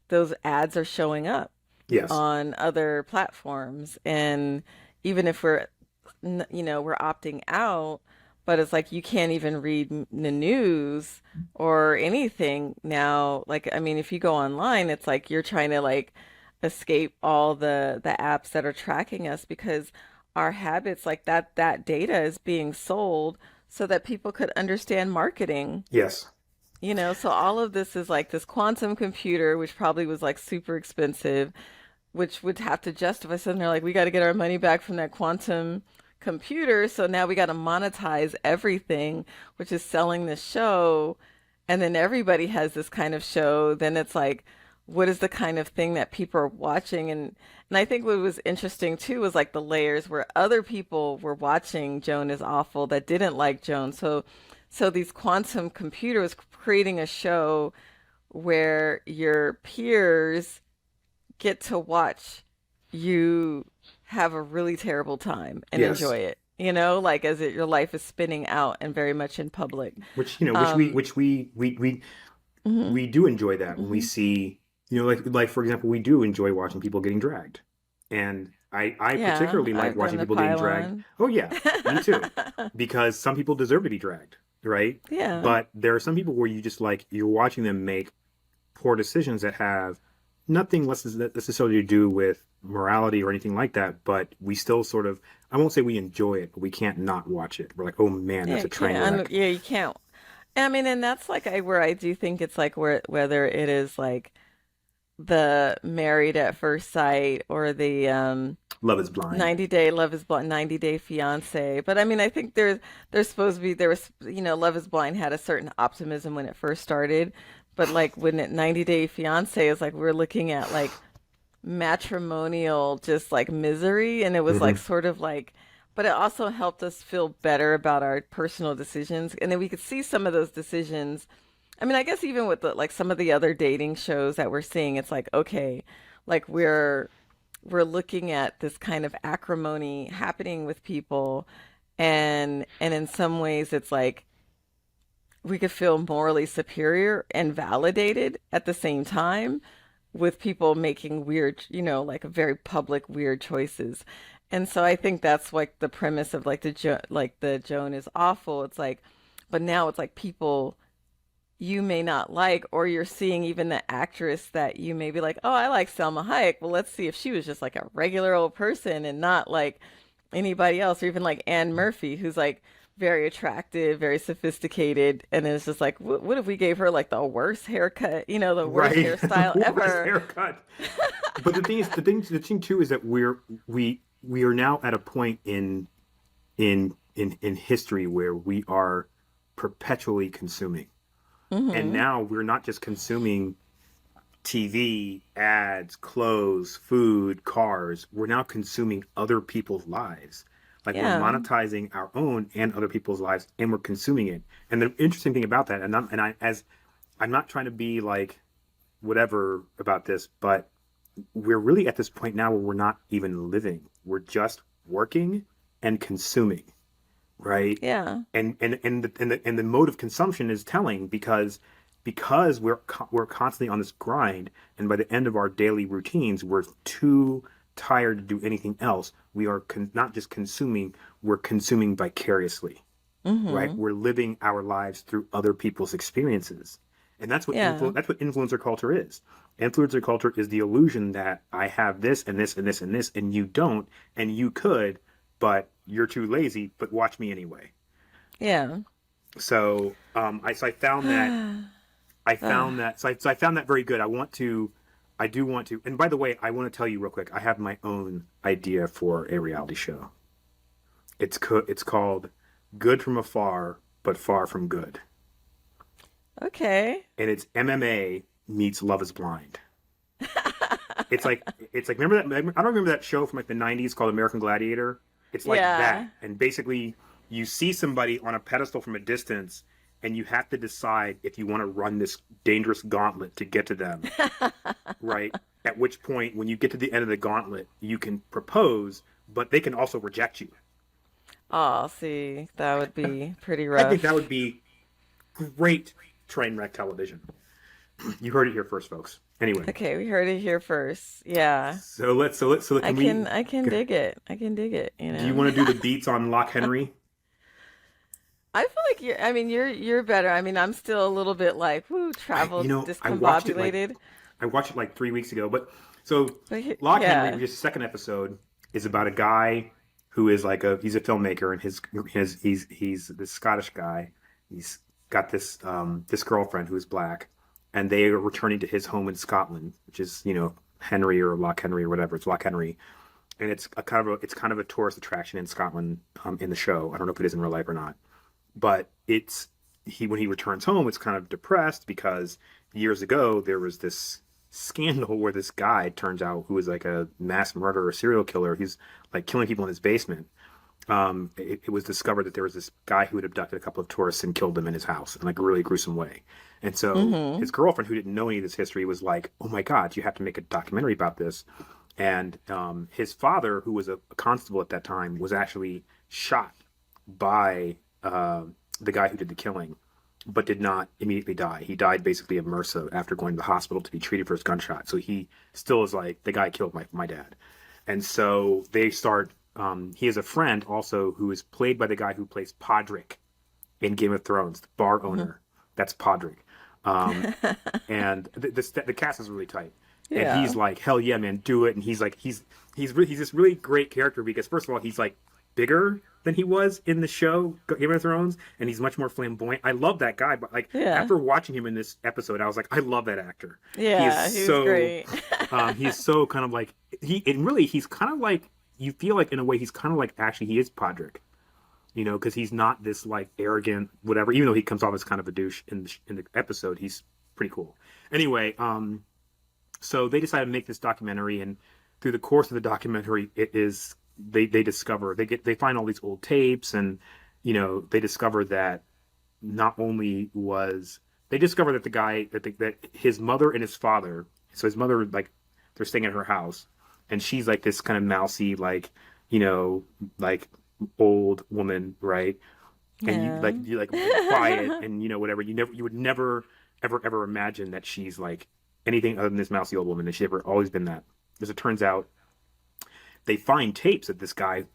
those ads are showing up Yes. on other platforms. And even if we're we're opting out, but it's like you can't even read the news or anything now. Like, I mean, if you go online, it's like you're trying to like escape all the apps that are tracking us because our habits like that data is being sold so that people could understand marketing. Yes. So all of this is like this quantum computer, which probably was like super expensive, which would have to justify something. They're like, we got to get our money back from that quantum computer. So now we got to monetize everything, which is selling the show. And then everybody has this kind of show. Then it's like, what is the kind of thing that people are watching? And I think what was interesting too was like the layers where other people were watching Joan is Awful that didn't like Joan. So these quantum computers creating a show where your peers get to watch you have a really terrible time and Yes. enjoy it. Like your life is spinning out and very much in public. Which Um, we do enjoy that when we hmm see, like for example, we do enjoy watching people getting dragged, and I Yeah, particularly like I've done watching the people getting dragged. pylon. Oh yeah, me too, because some people deserve to be dragged, right? Yeah, But there are some people where you just like you're watching them make poor decisions that have nothing less necessarily to do with morality or anything like that, but we still sort of, I won't say we enjoy it, but we can't not watch it. We're like, oh man, yeah, that's a you train can't. wreck. Yeah, you can't. I mean, and that's like where I do think it's like whether it is like the Married at First Sight or the Love is blind. 90 Day Love is Blind, 90 Day Fiance. But I mean, I think there's supposed to be there was Love is Blind had a certain optimism when it first started, but like when 90 Day Fiance is like we're looking at like matrimonial just like misery, and it was like Hmm. sort of like, but it also helped us feel better about our personal decisions, and then we could see some of those decisions. I mean, I guess even with like some of the other dating shows that we're seeing, it's like, okay, like we're looking at this kind of acrimony happening with people, and in some ways it's like we could feel morally superior and validated at the same time with people making weird, like very public weird choices. And so I think that's like the premise of like the Joan is Awful. It's like, but now it's like people you may not like, or you're seeing even the actress that you may be like, oh, I like Selma Hayek. Well, let's see if she was just like a regular old person and not like anybody else, or even like Anne Murphy, who's like very attractive, very sophisticated, and it's just like, what if we gave her like the worst haircut, the worst Right. hairstyle Worst ever? haircut. But the thing too is that we are now at a point in history where we are perpetually consuming. And Mm-hmm. now we're not just consuming TV, ads, clothes, food, cars. We're now consuming other people's lives. Like we're Yeah. monetizing our own and other people's lives, and we're consuming it. And the interesting thing about that, I'm not trying to be like whatever about this, but we're really at this point now where we're not even living. We're just working and consuming, right? Yeah. And the mode of consumption is telling because we're constantly on this grind, and by the end of our daily routines, we're too tired to do anything else. We are not just consuming; we're consuming vicariously, right? Mm-hmm. We're living our lives through other people's experiences, and Yeah. that's what influencer culture is. Influencer culture is the illusion that I have this and this and this and this, and you don't, and you could, but you're too lazy. But watch me anyway. Yeah. So I found that Ah, I found that very good. I do want to, and by the way, I want to tell you real quick. I have my own idea for a reality show. It's called Good from Afar, but Far from Good, okay. and it's MMA meets Love Is Blind. It's like remember that I don't remember that show from like the '90s called American Gladiator. It's like that, Yeah. and basically you see somebody on a pedestal from a distance, and you have to decide if you want to run this dangerous gauntlet to get to them, right? At which point, when you get to the end of the gauntlet, you can propose, but they can also reject you. Oh, see, that would be pretty I think that would rough. be great train wreck television. You heard it here first, folks. Anyway, Okay, we heard it here first. Yeah. so can we? I can dig it. I can dig it, you Do you know. want to do the beats on Lock Henry? I feel like I mean you're better. I mean, I'm still a little bit like, whoo, You travel know, discombobulated. I watched it like 3 weeks ago. But so But Lock Henry, yeah. which is the second episode, is about a guy who is like he's a filmmaker, and he's this Scottish guy. He's got this girlfriend who is black, and they are returning to his home in Scotland, which is Henry or Loch Henry or whatever. It's Loch Henry, and it's kind of a tourist attraction in Scotland in the show. I don't know if it is in real life or not, but it's he when he returns home, it's kind of depressed because years ago there was this scandal where this guy turns out who was like a mass murderer, serial killer. He's like killing people in his basement. It was discovered that there was this guy who had abducted a couple of tourists and killed them in his house in like a really gruesome way. And so Mm-hmm. his girlfriend, who didn't know any of this history, was like, "Oh my God, you have to make a documentary about this." And his father, who was a constable at that time, was actually shot by the guy who did the killing, but did not immediately die. He died basically of MRSA after going to the hospital to be treated for his gunshot. So he still is like, the guy killed my dad. And so they start. He has a friend also who is played by the guy who plays Podrick in Game of Thrones, the bar Hmm. owner. That's Podrick. Um, and the cast is really tight. And Yeah. he's like, hell yeah, man, do it. And he's like, he's this really great character because first of all, he's like bigger than he was in the show Game of Thrones, and he's much more flamboyant. I love that guy, but like Yeah. after watching him in this episode, I was like, I love that actor. He is Yeah, he was great. he's so kind of like and really he's kind of like you feel like in a way he's kind of like actually he is Podrick, because he's not this like arrogant whatever. Even though he comes off as kind of a douche in the episode, he's pretty cool. Anyway, so they decided to make this documentary, and through the course of the documentary, it is they discover they find all these old tapes, and they discover that not only was they discover that the guy that his mother and his father, so his mother like they're staying at her house, and she's like this kind of mousy you know like old woman, right? And Yeah. you like quiet and whatever. You would never ever imagine that she's like anything other than this mousy old woman, and she's ever always been that. As it turns out, they find tapes of this guy,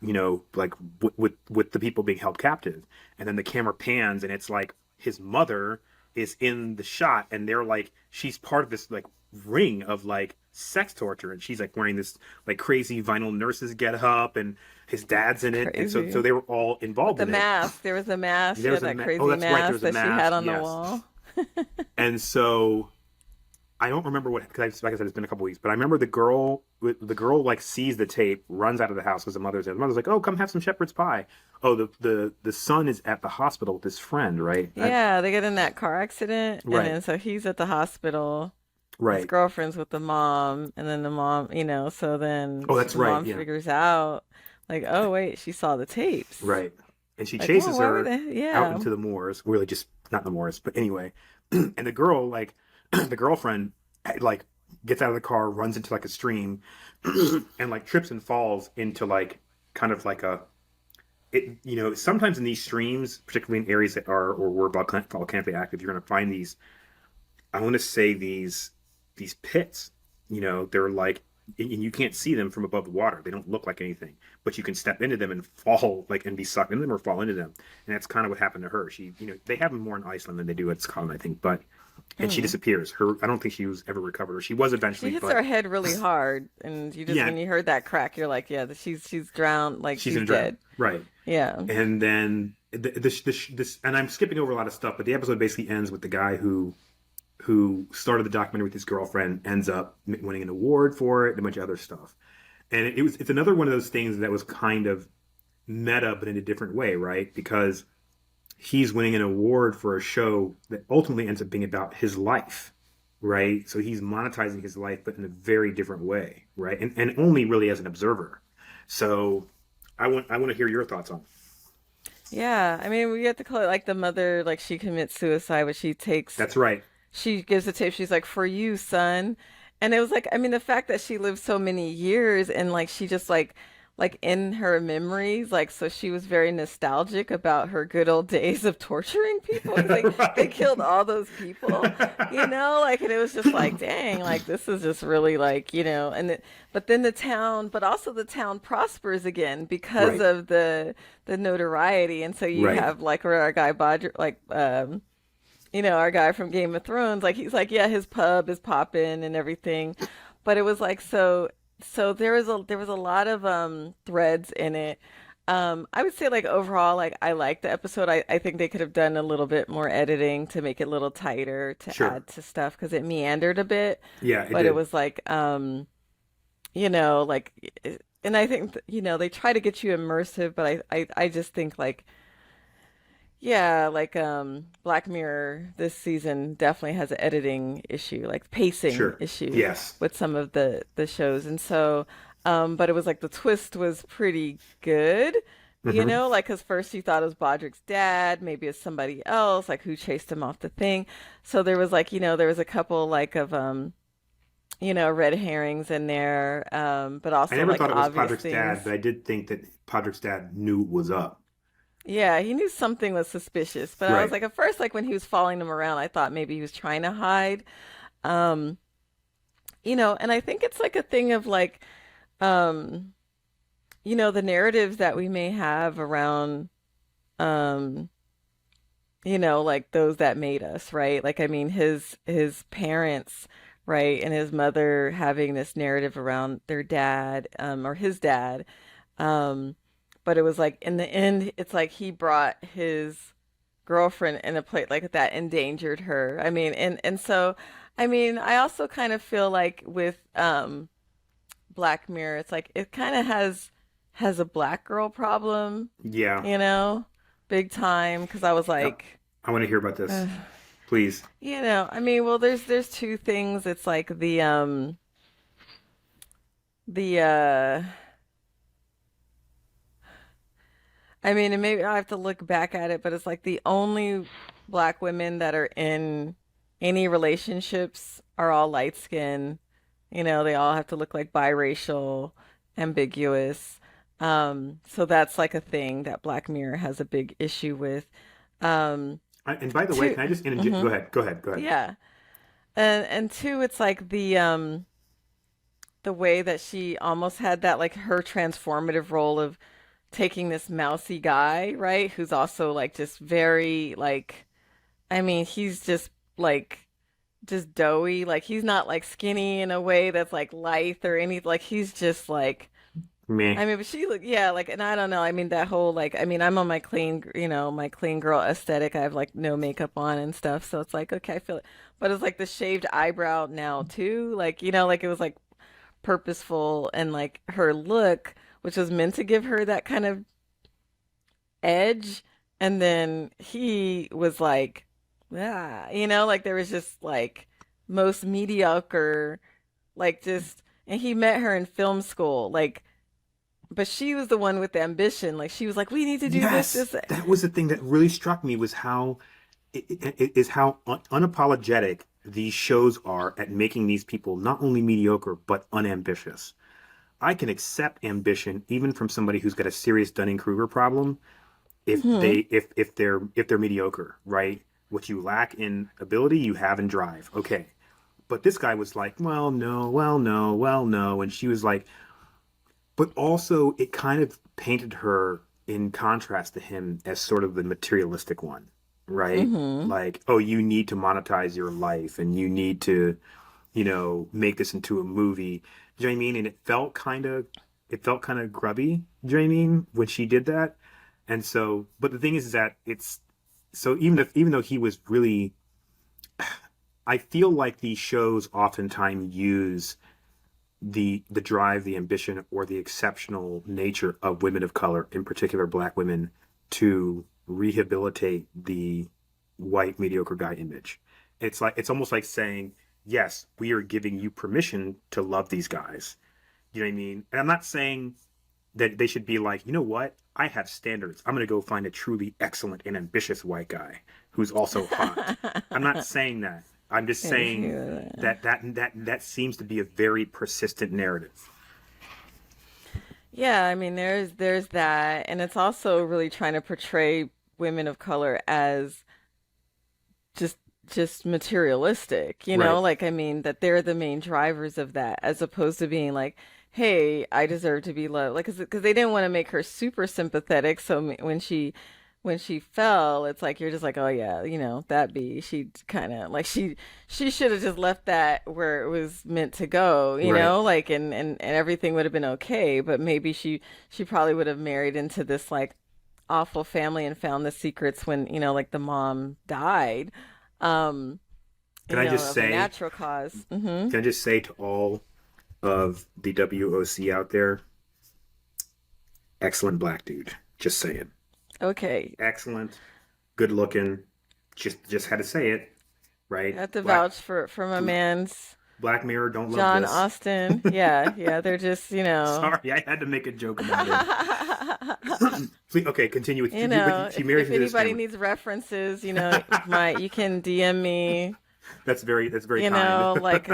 like with the people being held captive, and then the camera pans, and it's like his mother is in the shot, and they're like she's part of this like ring of like sex torture, and she's like wearing this like crazy vinyl nurses get up, and his dad's in it, and so Crazy. they were all With involved the in it. mask. There was a mask. She There had was that oh, crazy that's right, there mask was a that she had mask, on the yes. wall. And so I don't remember what because like I said it's been a couple weeks, but I remember the girl like sees the tape, runs out of the house because the mother's like, "Oh, come have some shepherd's pie." Oh, the son is at the hospital with his friend, right? Yeah, they get in that car accident, and Right, then so he's at the hospital. His right. girlfriend's with the mom, and then the mom, so then Oh, that's the right. mom Yeah, figures out, like, oh wait, she saw the tapes. right. And she Like, whoa, chases why would her they? out Yeah. into the moors. Really, just not the moors, but anyway. And the girl, like, the girlfriend, like, gets out of the car, runs into like a stream, and like trips and falls into like kind of like a it. Sometimes in these streams, particularly in areas that are or were volcanically active, you're going to find these. I want to say these pits. They're like, and you can't see them from above the water. They don't look like anything, but you can step into them and fall, like, and be sucked into them or fall into them. And that's kind of what happened to her. They have them more in Iceland than they do at Scotland, I think. And she Mm. disappears. I don't think she was ever recovered, or she was She eventually, hits but her head really hard, and you just yeah, when you heard that crack, you're like, yeah, she's drowned, like she's she's gonna drown. dead. Right. Yeah. And then this, and I'm skipping over a lot of stuff, but the episode basically ends with the guy who started the documentary with his girlfriend ends up winning an award for it and a bunch of other stuff. And it's another one of those things that was kind of meta, but in a different way, right? Because he's winning an award for a show that ultimately ends up being about his life, right? So he's monetizing his life, but in a very different way, right? And only really as an observer. So I want to hear your thoughts on it. Yeah. I mean, we have to call it like the mother, like she commits suicide, but That's right. she gives the tape. She's like, for you, son. And it was like, I mean, the fact that she lived so many years and like she just like like in her memories, like so she was very nostalgic about her good old days of torturing people because they Right. killed all those people, like and it was just like, dang, like this is just really like, but then the town, but also the town prospers again because Right. of the notoriety, and so you Right. have like where our guy Bodger, like our guy from Game of Thrones, like he's like, yeah, his pub is popping and everything, but it was like so there was a lot of threads in it. I would say like overall, like I liked the episode. I think they could have done a little bit more editing to make it a little tighter to Sure. add to stuff because it meandered a bit, Yeah, it but it did. was like like and I think they try to get you immersive, but I just think like yeah, like Black Mirror this season definitely has an editing issue, like pacing Sure. issue Yes. with some of the shows. And so but it was like the twist was pretty good. Hmm. Like 'cause first you thought it was Bodrick's dad, maybe it's somebody else, like who chased him off the thing. So there was like, there was a couple like of red herrings in there, but I also never like thought it was obvious Podrick's dad, but things. I did think that Podrick's dad knew what was up. Yeah, he knew something was suspicious, but I was Right. like, at first, like when he was following them around, I thought maybe he was trying to hide. Um, and I think it's like a thing of like, um, the narratives that we may have around, um, like those that made us, right? Like, I mean, his parents, right, and his mother having this narrative around their dad, or his dad. Um, but it was like in the end, it's like he brought his girlfriend in a place like that endangered her. I mean, and so I mean, I also kind of feel like with Black Mirror, it's like it kind of has a black girl problem, Yeah. you know, big time because I was Yep. like, I want to hear about this. Please. I mean, well, there's two things. It's like the I mean, and maybe I have to look back at it, but it's like the only black women that are in any relationships are all light skinned. They all have to look like biracial, ambiguous. So that's like a thing that Black Mirror has a big issue with. Um, And by the way, two, can I just interject? Go hmm ahead. Go ahead. Go ahead. yeah, and two, it's like the way that she almost had that like her transformative role of taking this mousy guy, right? Who's also like just very like I mean, he's just like just doughy. Like he's not like skinny in a way that's like lithe or anything. Like he's just like Meh. I mean, but she look yeah, like and I don't know. I mean that whole like I mean, I'm on my clean, my clean girl aesthetic. I have like no makeup on and stuff. So it's like okay, I feel it. But it's like the shaved eyebrow now too. Like, like it was like purposeful and like her look, which was meant to give her that kind of edge. And then he was like, yeah, like there was just like most mediocre, like just, and he met her in film school, like, but she was the one with the ambition. Like she was like, we need to do this, Yes, this. that was the thing that really struck me was how is how unapologetic these shows are at making these people not only mediocre but unambitious. I can accept ambition even from somebody who's got a serious Dunning-Kruger problem Hmm. if they're mediocre, right? What you lack in ability, you have in drive. Okay. But this guy was like, well, no, well, no, well, no. And she was like, but also it kind of painted her in contrast to him as sort of the materialistic one, right? Hmm. Like, oh, you need to monetize your life and you need to, make this into a movie. Do you know what I mean? And it felt kind of grubby, do you know what I mean, when she did that? And so, but the thing is that it's so even though he was really, I feel like these shows oftentimes use the drive, the ambition, or the exceptional nature of women of color, in particular black women, to rehabilitate the white mediocre guy image. It's almost like saying, yes, we are giving you permission to love these guys. You know what I mean? And I'm not saying that they should be like, you know what? I have standards. I'm going to go find a truly excellent and ambitious white guy who's also hot. I'm not saying that. I'm just saying that seems to be a very persistent narrative. Yeah, I mean there's that, and it's also really trying to portray women of color as just just materialistic, Right. like I mean that they're the main drivers of that as opposed to being like, "Hey, I deserve to be loved." Like cuz they didn't want to make her super sympathetic, so when she fell, it's like you're just like, "Oh yeah, that be she kind of like she should have just left that where it was meant to go, Right. like and everything would have been okay, but maybe she probably would have married into this like awful family and found the secrets when, like the mom died, um, Can I just of a say, natural cause. can I just say to all of the WOC out there, excellent black dude. Just saying. Okay. Excellent, good looking. Just had to say it, I right? have to vouch for my man's Black Mirror don't love John this. Austin. Yeah, yeah, they're just, Sorry, I had to make a joke about it. Please, okay, continue with she marries if into this anybody family. needs references, you can DM me, That's very kind. like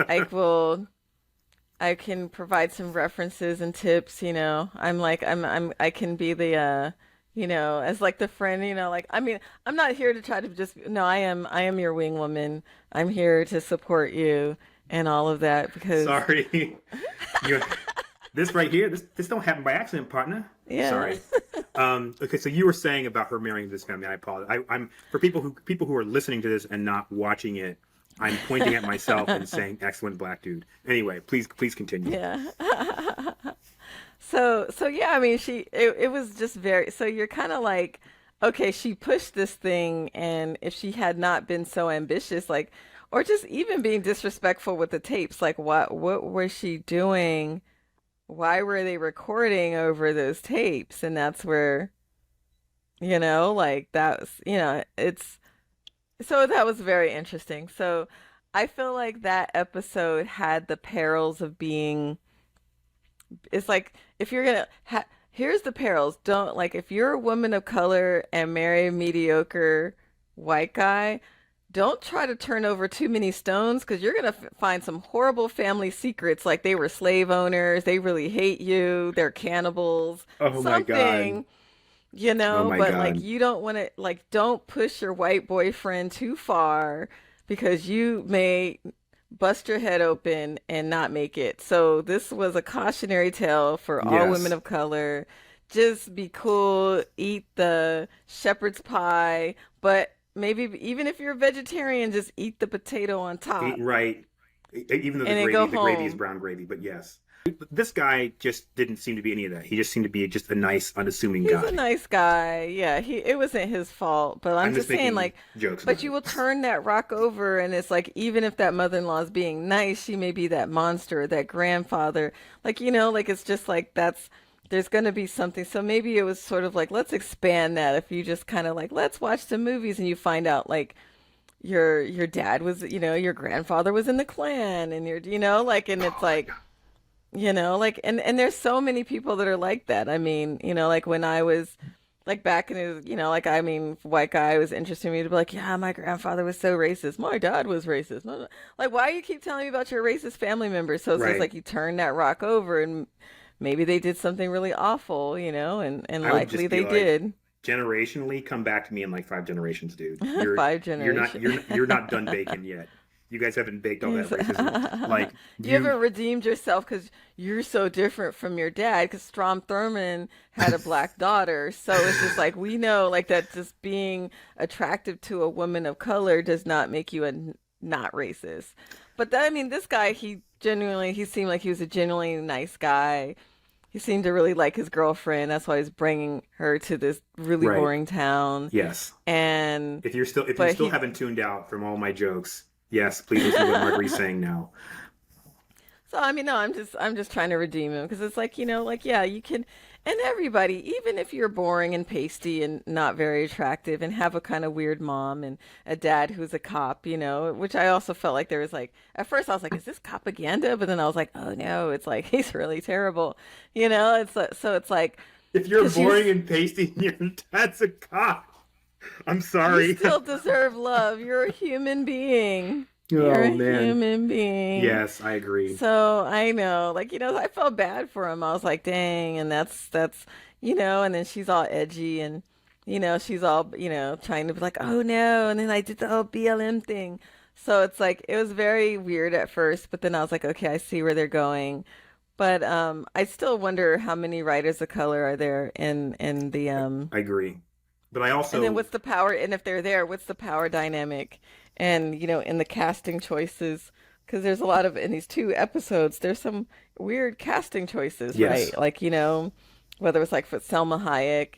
I can provide some references and tips, I'm like I can be the as like the friend, like I mean, I'm not here to try to just no, I am your wing woman. I'm here to support you and all of that because Sorry, you. This right here, this don't happen by accident, partner. yeah. Sorry. Okay, so you were saying about her marrying this family. I apologize. I'm for people who are listening to this and not watching it. I'm pointing at myself and saying, "Excellent black dude." Anyway, please continue. Yeah. So yeah, I mean it was just very so you're kind of like okay, she pushed this thing and if she had not been so ambitious like or just even being disrespectful with the tapes like what was she doing? Why were they recording over those tapes? And that's where like that was it's so that was very interesting. So I feel like that episode had the perils of being it's like if you're gonna here's the perils. Don't like if you're a woman of color and marry a mediocre white guy, don't try to turn over too many stones because you're gonna find some horrible family secrets. Like they were slave owners, they really hate you, they're cannibals, Oh my god. something. Oh my But like god. you don't want to like don't push your white boyfriend too far because you may bust your head open and not make it. So this was a cautionary tale for all women Yes. of color. Just be cool, eat the shepherd's pie, but maybe even if you're a vegetarian, just eat the potato on Eat top right. Even though and then go the gravy is home. brown gravy, but yes. This guy just didn't seem to be any of that. He just seemed to be just a nice, unassuming He's a guy. nice guy. Yeah, it wasn't his fault, but I'm I'm just just saying making like jokes but about you it. will turn that rock over and it's like even if that mother-in-law is being nice, she may be that monster, that grandfather. Like like it's just like that's there's going to be something. So maybe it was sort of like let's expand that if you just kind of like let's watch some movies and you find out like your dad was, your grandfather was in the Klan and like and it's Oh my like god. like and there's so many people that are like that. I mean, like when I was like back in his, like I mean, white guy was interested in me to be like, yeah, my grandfather was so racist. My dad was racist. No, no. Like, why you keep telling me about your racist family members? So it's just Right. like you turn that rock over and maybe they did something really awful, and I would likely just be they like, did. generationally, come back to me in like 5 generations, dude. You're Five you're not generation. you're not done baking yet. You guys haven't baked all that Yes. racism. Like You you haven't redeemed yourself because you're so different from your dad. Because Strom Thurmond had a black daughter, so it's just like we know, like that. Just being attractive to a woman of color does not make you a not racist. But that, I mean, this guy, he seemed like he was a genuinely nice guy. He seemed to really like his girlfriend. That's why he's bringing her to this really right. boring town. Yes. And, If you but still he haven't tuned out from all my jokes, yes, please listen to what Marjorie's saying now. So I mean, no, I'm just trying to redeem him because it's like like yeah, you can, and everybody, even if you're boring and pasty and not very attractive and have a kind of weird mom and a dad who's a cop, which I also felt like there was like at first I was like, is this propaganda? But then I was like, oh no, it's like he's really terrible, It's so it's like If you're because boring and pasty, your dad's a cop. I'm you sorry. still deserve love. You're a human being. You're Oh a man. human being. Yes, I agree. So I know, like, I felt bad for him. I was like, dang, and that's, and then she's all edgy and, she's all, trying to be like, oh no, and then I did the whole BLM thing. So it's like it was very weird at first, but then I was like, okay, I see where they're going. But I still wonder how many writers of color are there in the I agree. But I and then also what's the power, and if they're there, what's the power dynamic? And, in the casting choices, because there's a lot of, in these two episodes, there's some weird casting choices, yes. right? Like, whether it's like for Selma Hayek,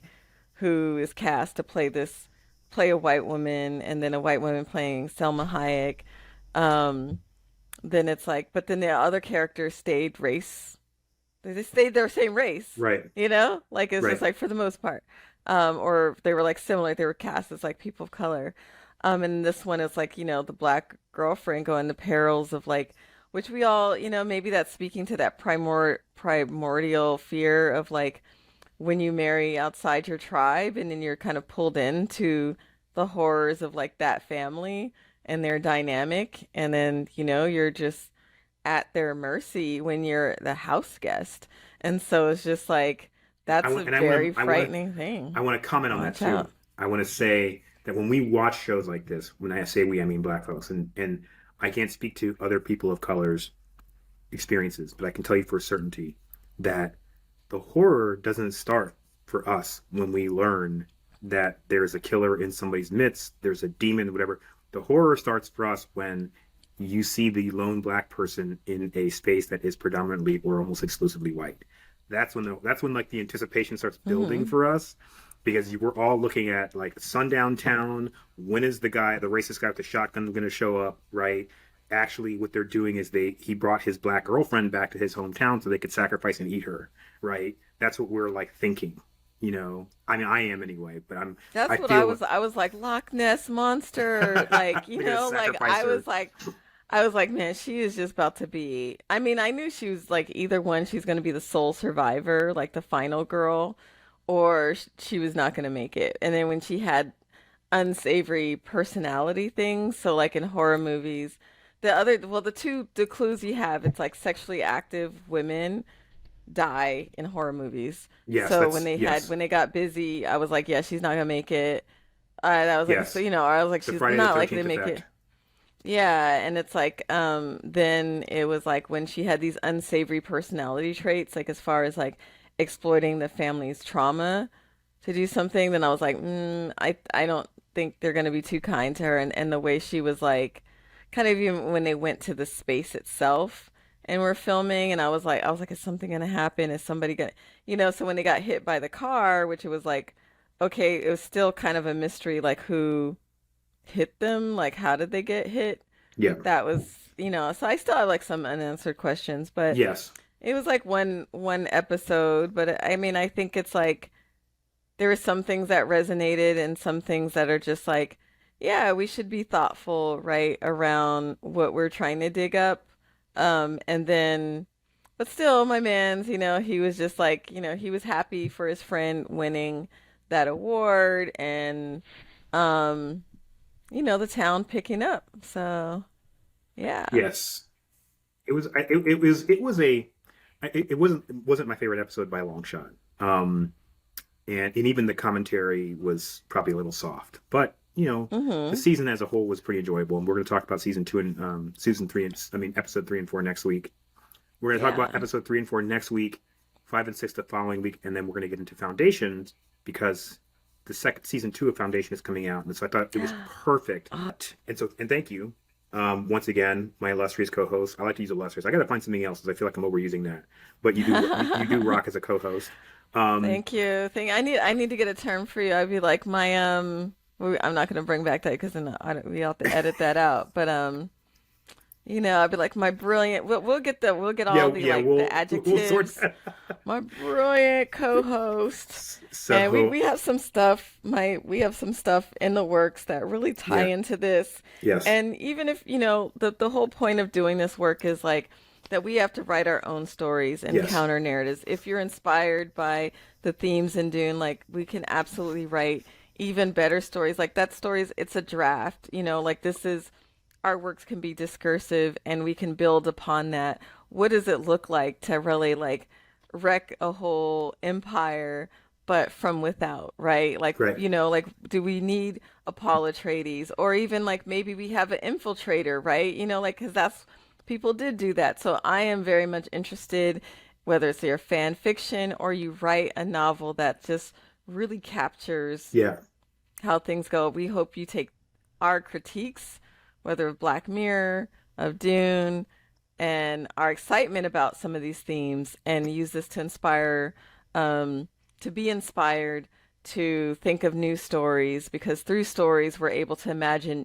who is cast to play a white woman, and then a white woman playing Selma Hayek. Um, then it's like, but then the other characters stayed race. They stayed their same race, Right. Like it's Right. just like for the most part. Or they were like similar, they were cast as like people of color. And this one is like, the black girlfriend going to perils of like, which we all, maybe that's speaking to that primordial fear of like when you marry outside your tribe and then you're kind of pulled into the horrors of like that family and their dynamic. And then, you're just at their mercy when you're the house guest. And so it's just like, I that's a want and I want very to I want to frightening thing. I want to comment on that Watch too. out. I want to say that when we watch shows like this, when I say we, I mean black folks, and I can't speak to other people of color's experiences, but I can tell you for certainty that the horror doesn't start for us when we learn that there's a killer in somebody's midst, there's a demon, whatever. The horror starts for us when you see the lone black person in a space that is predominantly or almost exclusively white. That's when like the anticipation starts building Hmm. for us because you were all looking at like sundown town. When is the racist guy with the shotgun, going to show up? Right? Actually, what they're doing is he brought his black girlfriend back to his hometown so they could sacrifice and eat her. Right? That's what we're like thinking. I mean, I am anyway, but I That's what I feel was. I was like Loch Ness monster, like they're gonna like sacrifice her. I was like, man, she is just about to be. I mean, I knew she was like either one, she's going to be the sole survivor, like the final girl, or she was not going to make it. And then when she had unsavory personality things, so like in horror movies, the clues you have, it's like sexually active women die in horror movies. Yes, So that's yes, when they got busy, I was like, yeah, she's not gonna make it. That was like, so yes. I was like, The she's Friday the not likely to 13th make it. effect. Yeah, and it's like, then it was like when she had these unsavory personality traits, like as far as like exploiting the family's trauma to do something, then I was like, I don't think they're gonna be too kind to her, and the way she was like, kind of even when they went to the space itself and were filming, and I was like, is something gonna happen? Is somebody gonna, So when they got hit by the car, which it was like, okay, it was still kind of a mystery, like who hit them? Like, how did they get hit? Yeah. That was, so I still have like some unanswered questions, but Yes. it was like one episode. But I mean, I think it's like there were some things that resonated and some things that are just like, yeah, we should be thoughtful, right, around what we're trying to dig up. And then, but still, my man's, he was just like, he was happy for his friend winning that award and, um, the town picking up. So, yeah. Yes. It wasn't my favorite episode by a long shot. And even the commentary was probably a little soft. But the Mm-hmm. season as a whole was pretty enjoyable. And we're going to talk about season two and season three. And I mean episode 3 and 4 next week. We're going to talk about Yeah. episode 3 and 4 next week, 5 and 6 the following week, and then we're going to get into Foundations because the second season 2 of Foundation is coming out, and so I thought it was perfect. And thank you once again, my illustrious co-host. I like to use illustrious. I got to find something else because I feel like I'm overusing that. But you do rock as a co-host. Um, Thank you. I need to get a term for you. I'd be like my I'm not gonna bring back that because then we have to edit that out. But I'd be like my brilliant. We'll get all yeah, the yeah, like the we'll sort adjectives. that. My brilliant co-host. And So we have some stuff, we have some stuff in the works that really tie yeah, into this. yes, And even if, the whole point of doing this work is like that we have to write our own stories and yes, counter narratives. If you're inspired by the themes in Dune, like we can absolutely write even better stories. Like that stories, it's a draft, like this is artworks can be discursive and we can build upon that. What does it look like to really like wreck a whole empire, but from without, right? Like, Right. like, do we need a Paul Atreides, or even like maybe we have an infiltrator, right? Like, because that's people did do that. So I am very much interested, whether it's your fan fiction or you write a novel that just really captures Yeah. how things go. We hope you take our critiques, whether of Black Mirror, of Dune, and our excitement about some of these themes, and use this to inspire, to be inspired to think of new stories, because through stories, we're able to imagine